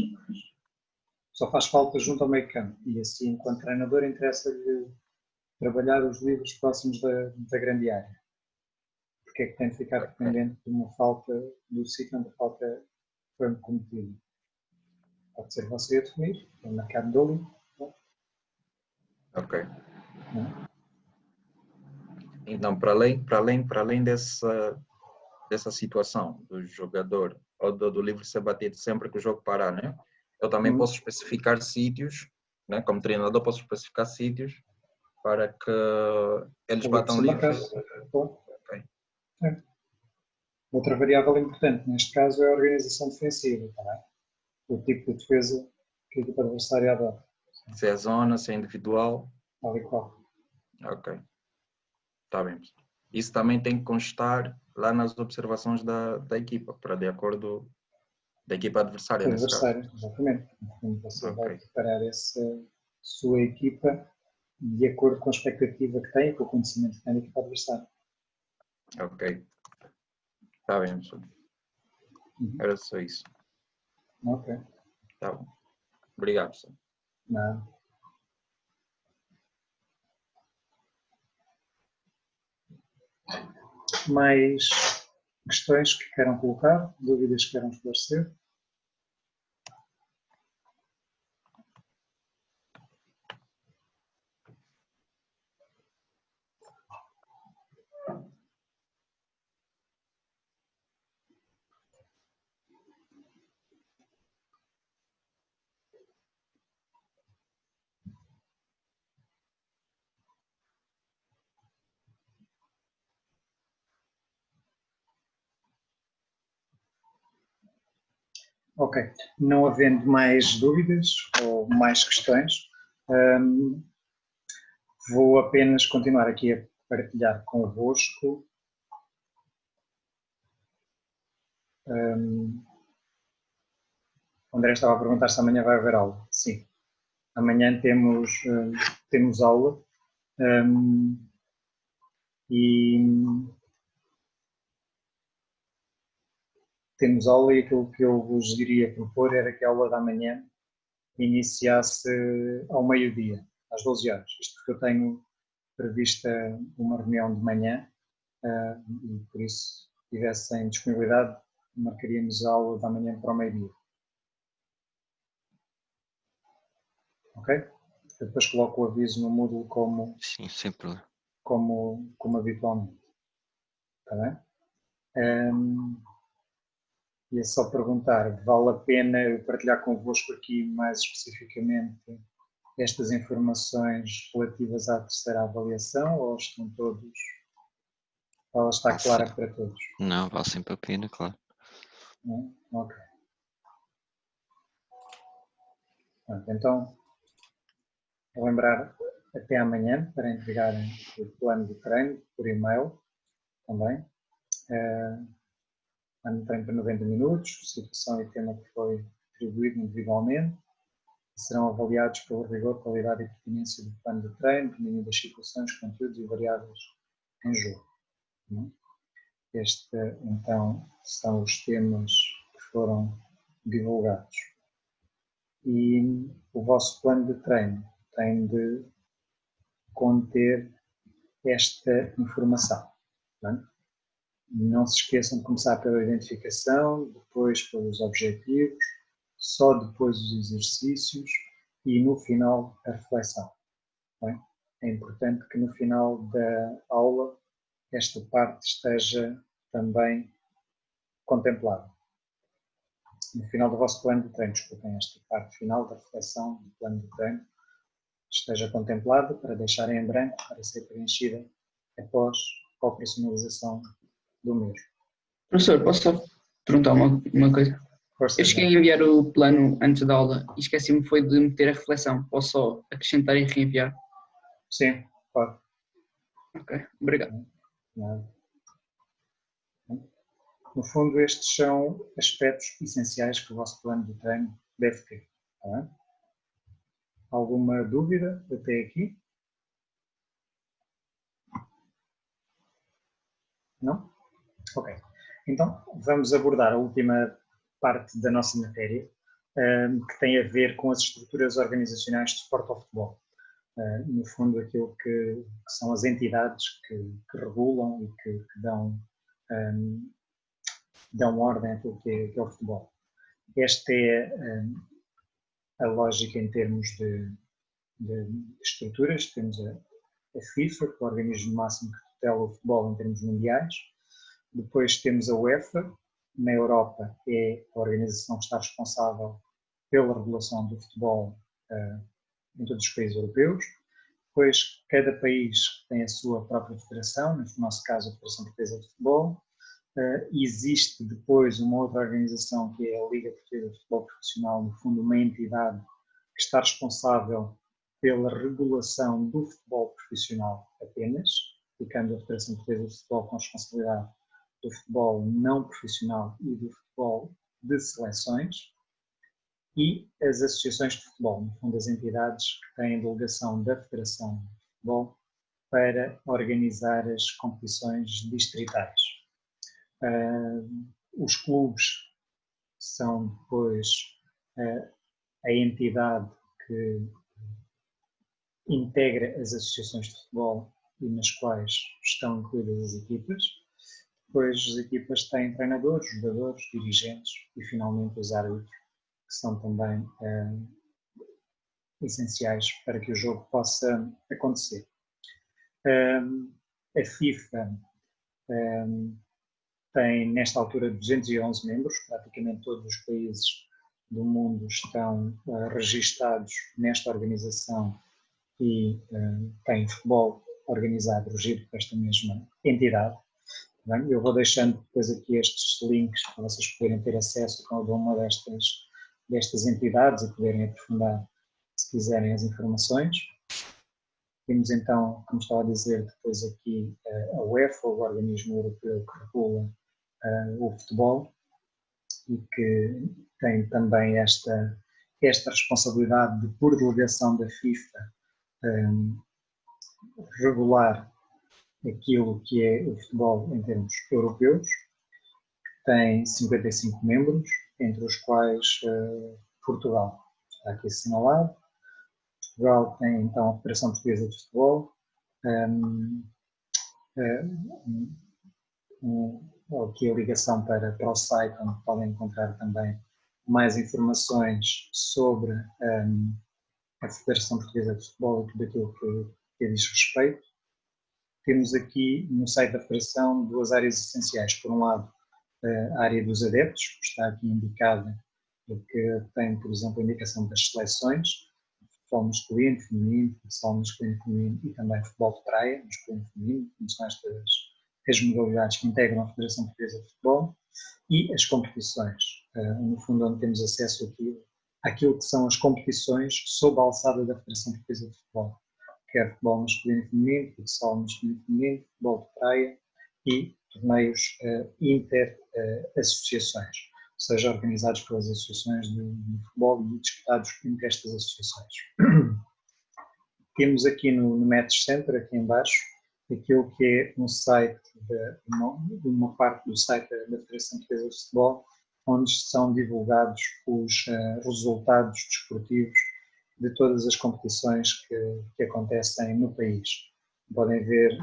só faz falta junto ao meio campo e assim, enquanto treinador, interessa-lhe trabalhar os livros próximos da grande área. Porque é que tem de ficar dependente de uma falta do sítio onde a falta foi cometida? Pode ser você a definir, é marcar dole. Ok. Então, para além dessa situação do jogador ou do livro ser batido sempre que o jogo parar, né? Eu também posso especificar sítios, né? Como treinador posso especificar sítios para que eles batam livres. Okay. Outra variável importante neste caso é a organização defensiva, tá? O tipo de defesa que a equipa adversária adota. Se é zona, se é individual. Tal e qual. Ok. Está bem. Isso também tem que constar lá nas observações da equipa, para de acordo da equipa adversária, nesse caso. Exatamente. Você vai preparar essa sua equipa de acordo com a expectativa que tem e com o conhecimento que tem da equipa adversária. Ok. Está bem, pessoal. Era só isso. Ok. Tá bom. Obrigado, pessoal. Não. Mais questões que queiram colocar? Dúvidas que queiram esclarecer? Ok. Não havendo mais dúvidas ou mais questões, Vou apenas continuar aqui a partilhar convosco. O André estava a perguntar se amanhã vai haver aula. Sim, amanhã temos aula e temos aula e aquilo que eu vos iria propor era que a aula da manhã iniciasse ao meio-dia, às 12 horas. Isto porque eu tenho prevista uma reunião de manhã e por isso, se tivessem disponibilidade, marcaríamos a aula da manhã para o meio-dia. Ok? Eu depois coloco o aviso no Moodle como, sim, sem problema. como habitualmente. Está bem? E é só perguntar, vale a pena eu partilhar convosco aqui mais especificamente estas informações relativas à terceira avaliação ou estão todos, ela está clara para todos? Não, vale sempre a pena, claro. Não? Ok. Então, vou lembrar até amanhã para entregarem o plano de treino por e-mail também. Plano de treino para 90 minutos, situação e tema que foi atribuído individualmente. Serão avaliados pelo rigor, qualidade e pertinência do plano de treino, domínio das situações, conteúdos e variáveis em jogo. Este, então, são os temas que foram divulgados. E o vosso plano de treino tem de conter esta informação. Não se esqueçam de começar pela identificação, depois pelos objetivos, só depois os exercícios e no final a reflexão. É importante que no final da aula esta parte esteja também contemplada. No final do vosso plano de treino, desculpem, esta parte final da reflexão do plano de treino esteja contemplada para deixarem em branco para ser preenchida após a operacionalização do mesmo. Professor, posso só perguntar uma coisa? Força, eu cheguei a enviar o plano antes da aula e esqueci-me foi de meter a reflexão. Posso só acrescentar e reenviar? Sim, pode. Ok, obrigado. Nada. No fundo, estes são aspectos essenciais que o vosso plano de treino deve ter. Tá? Alguma dúvida até aqui? Não? Ok. Então, vamos abordar a última parte da nossa matéria, que tem a ver com as estruturas organizacionais de suporte ao futebol. No fundo, aquilo que são as entidades que regulam e que dão ordem àquilo que é o futebol. Esta é a lógica em termos de estruturas. Temos a FIFA, que é o organismo máximo que tutela o futebol em termos mundiais. Depois temos a UEFA, na Europa é a organização que está responsável pela regulação do futebol em todos os países europeus. Depois, cada país tem a sua própria federação, no nosso caso a Federação Portuguesa de Futebol. Existe depois uma outra organização que é a Liga Portuguesa de Futebol Profissional, no fundo uma entidade que está responsável pela regulação do futebol profissional apenas, ficando a Federação Portuguesa de Futebol com responsabilidade do futebol não profissional e do futebol de seleções, e as associações de futebol, no fundo as entidades que têm delegação da Federação de Futebol para organizar as competições distritais. Os clubes são depois a entidade que integra as associações de futebol e nas quais estão incluídas as equipas. Depois as equipas têm treinadores, jogadores, dirigentes e finalmente os árbitros, que são também essenciais para que o jogo possa acontecer. A FIFA tem nesta altura 211 membros, praticamente todos os países do mundo estão registados nesta organização e têm futebol organizado, regido por esta mesma entidade. Bem, eu vou deixando depois aqui estes links para vocês poderem ter acesso a cada uma destas entidades e poderem aprofundar, se quiserem as informações. Temos então, como estava a dizer, depois aqui a UEFA, o organismo europeu que regula o futebol e que tem também esta responsabilidade de, por delegação da FIFA, regular aquilo que é o futebol em termos europeus. Tem 55 membros, entre os quais Portugal está aqui assinalado. Portugal tem então a Federação Portuguesa de Futebol, aqui a ligação para o site, onde podem encontrar também mais informações sobre a Federação Portuguesa de Futebol e tudo aquilo que diz respeito. Temos aqui no site da Federação 2 áreas essenciais. Por um lado, a área dos adeptos, que está aqui indicada, que tem, por exemplo, a indicação das seleções, futebol masculino, feminino, futsal masculino, feminino e também futebol de praia, masculino e feminino, como são estas as modalidades que integram a Federação Portuguesa de Futebol, e as competições, no fundo onde temos acesso aqui àquilo que são as competições sob a alçada da Federação Portuguesa de Futebol, quer futebol masculino e feminino, futsal masculino e feminino, futebol de praia e torneios inter-associações, ou seja, organizados pelas associações de futebol e disputados entre estas associações. Temos aqui no Match Center, aqui em baixo, aquilo que é um site, uma parte do site da Federação Portuguesa de Futebol, onde são divulgados os resultados desportivos de todas as competições que acontecem no país. Podem ver,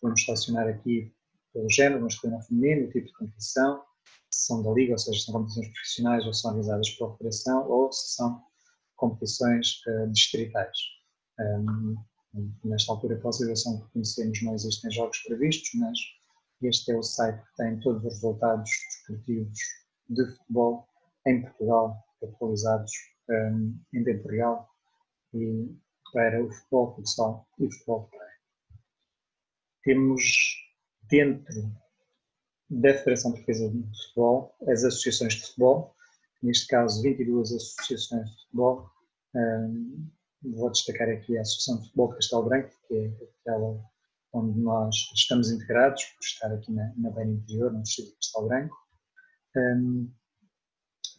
vamos estacionar aqui pelo género, masculino ou feminino, o tipo de competição, se são da liga, ou seja, se são competições profissionais ou são organizadas pela federação, ou se são competições distritais. Nesta altura, pela situação que conhecemos, não existem jogos previstos, mas este é o site que tem todos os resultados desportivos de futebol em Portugal, atualizados em tempo real, e para o futebol, futsal e futebol de praia. Temos dentro da Federação Portuguesa de Futebol as associações de futebol, neste caso 22 associações de futebol. Vou destacar aqui a Associação de Futebol de Castelo Branco, que é aquela onde nós estamos integrados, por estar aqui na beira interior, no distrito de Castelo Branco.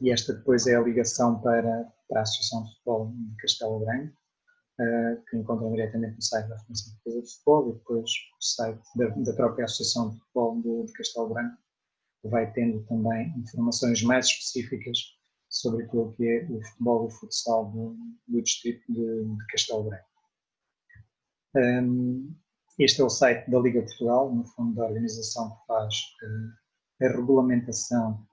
E esta depois é a ligação para a Associação de Futebol de Castelo Branco, que encontram diretamente no site da Federação Portuguesa de Futebol, e depois o site da própria Associação de Futebol de Castelo Branco, que vai tendo também informações mais específicas sobre aquilo que é o futebol e o futsal do distrito de Castelo Branco. Este é o site da Liga Portugal, no fundo da organização que faz a regulamentação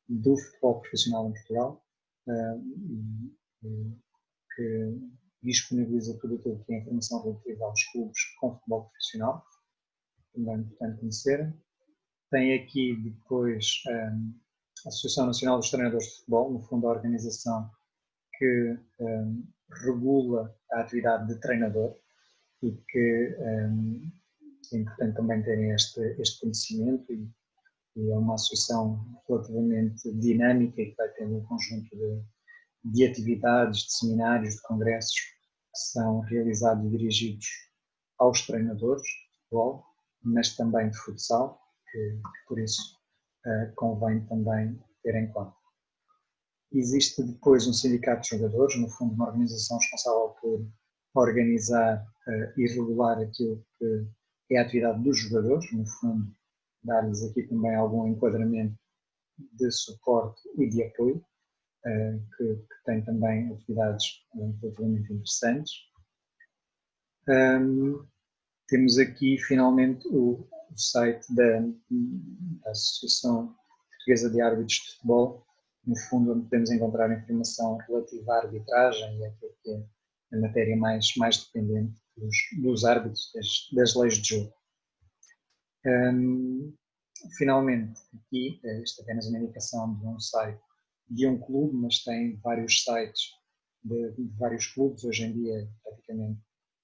do futebol profissional em Portugal, que disponibiliza tudo aquilo que é informação relativa aos clubes com futebol profissional, também é importante conhecerem. Tem aqui depois a Associação Nacional dos Treinadores de Futebol, no fundo a organização que regula a atividade de treinador e que é importante também terem este conhecimento, e é uma associação relativamente dinâmica e que vai tendo um conjunto de atividades, de seminários, de congressos que são realizados e dirigidos aos treinadores de futebol, mas também de futsal, que por isso convém também ter em conta. Existe depois um sindicato de jogadores, no fundo uma organização responsável por organizar e regular aquilo que é a atividade dos jogadores, no fundo dar-lhes aqui também algum enquadramento de suporte e de apoio, que tem também atividades relativamente interessantes. Temos aqui finalmente o site da Associação Portuguesa de Árbitros de Futebol, no fundo onde podemos encontrar informação relativa à arbitragem e aquilo que é a matéria mais dependente dos árbitros, das leis de jogo. Finalmente, aqui, isto é apenas uma indicação de um site de um clube, mas tem vários sites de vários clubes. Hoje em dia, praticamente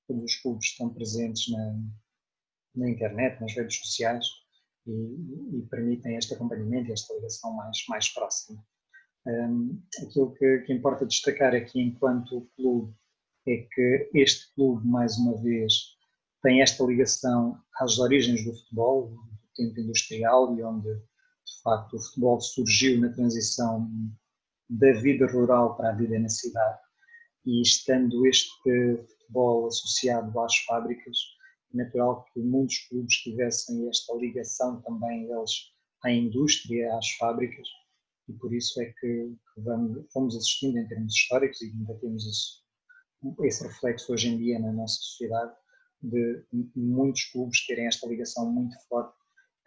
todos os clubes estão presentes na internet, nas redes sociais, e permitem este acompanhamento e esta ligação mais próxima. Aquilo que importa destacar aqui enquanto clube é que este clube, mais uma vez, tem esta ligação às origens do futebol, do tempo industrial, e onde, de facto, o futebol surgiu na transição da vida rural para a vida na cidade. E estando este futebol associado às fábricas, é natural que muitos clubes tivessem esta ligação também eles à indústria, às fábricas, e por isso é que fomos assistindo em termos históricos, e ainda temos esse reflexo hoje em dia na nossa sociedade, de muitos clubes terem esta ligação muito forte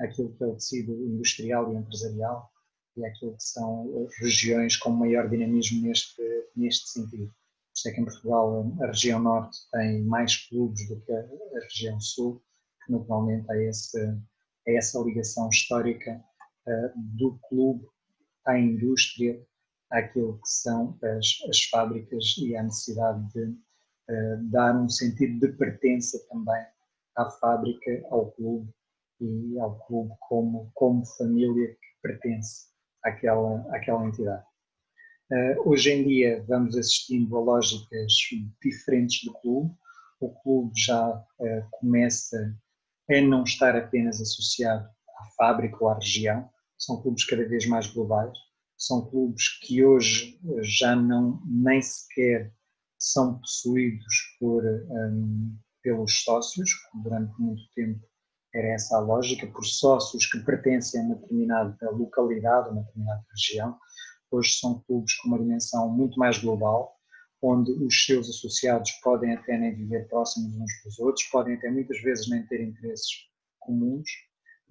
àquilo que é o tecido industrial e empresarial e àquilo que são regiões com maior dinamismo neste sentido. Por isso é que em Portugal a região norte tem mais clubes do que a região sul, que naturalmente há essa ligação histórica do clube à indústria, àquilo que são as fábricas e à necessidade de dar um sentido de pertença também à fábrica, ao clube e ao clube como família que pertence àquela entidade. Hoje em dia vamos assistindo a lógicas diferentes do clube. O clube já começa a não estar apenas associado à fábrica ou à região, são clubes cada vez mais globais, são clubes que hoje já nem sequer são possuídos pelos sócios, durante muito tempo era essa a lógica, por sócios que pertencem a uma determinada localidade, uma determinada região. Hoje são clubes com uma dimensão muito mais global, onde os seus associados podem até nem viver próximos uns dos outros, podem até muitas vezes nem ter interesses comuns,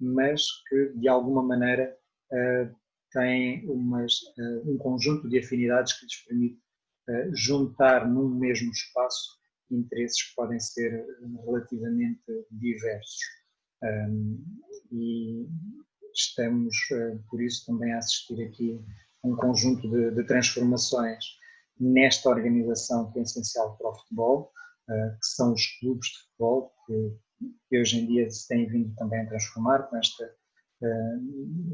mas que de alguma maneira têm um conjunto de afinidades que lhes permite juntar num mesmo espaço interesses que podem ser relativamente diversos. E estamos, por isso, também a assistir aqui a um conjunto de transformações nesta organização que é essencial para o futebol, que são os clubes de futebol, que hoje em dia se têm vindo também a transformar, com esta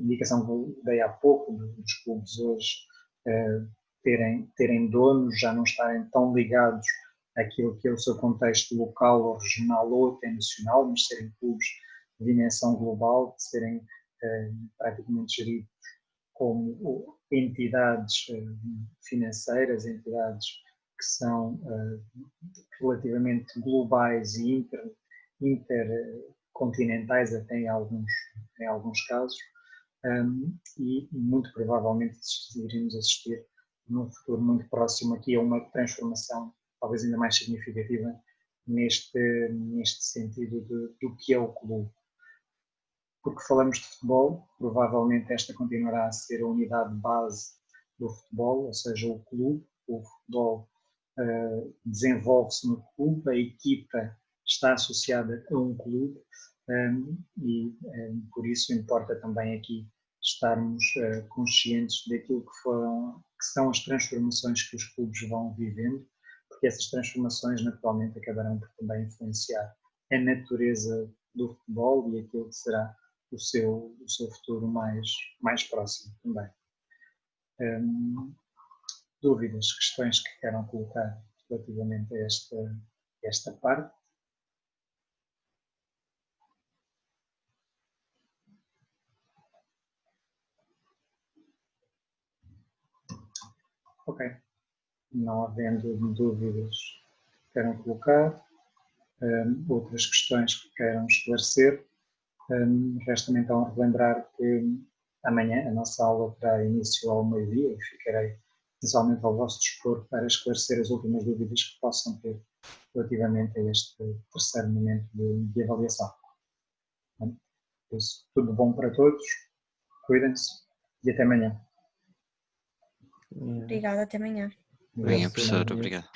indicação que eu dei há pouco, dos clubes hoje terem donos, já não estarem tão ligados àquilo que é o seu contexto local ou regional ou até nacional, mas serem clubes de dimensão global, de serem praticamente geridos como entidades financeiras, entidades que são relativamente globais e intercontinentais até em alguns casos, e muito provavelmente iremos assistir num futuro muito próximo aqui a uma transformação talvez ainda mais significativa neste sentido do que é o clube. Porque falamos de futebol, provavelmente esta continuará a ser a unidade base do futebol, ou seja, o clube, o futebol desenvolve-se no clube, a equipa está associada a um clube e por isso importa também aqui estarmos conscientes daquilo que são as transformações que os clubes vão vivendo, porque essas transformações naturalmente acabarão por também influenciar a natureza do futebol e aquilo que será o seu futuro mais próximo também. Dúvidas, questões que queiram colocar relativamente a esta parte? Ok. Não havendo dúvidas que queiram colocar, outras questões que queiram esclarecer, resta-me então relembrar que amanhã a nossa aula terá início ao meio-dia e ficarei essencialmente ao vosso dispor para esclarecer as últimas dúvidas que possam ter relativamente a este terceiro momento de avaliação. Por isso, tudo bom para todos, cuidem-se e até amanhã. Obrigada, até amanhã. Bem, professor, obrigado.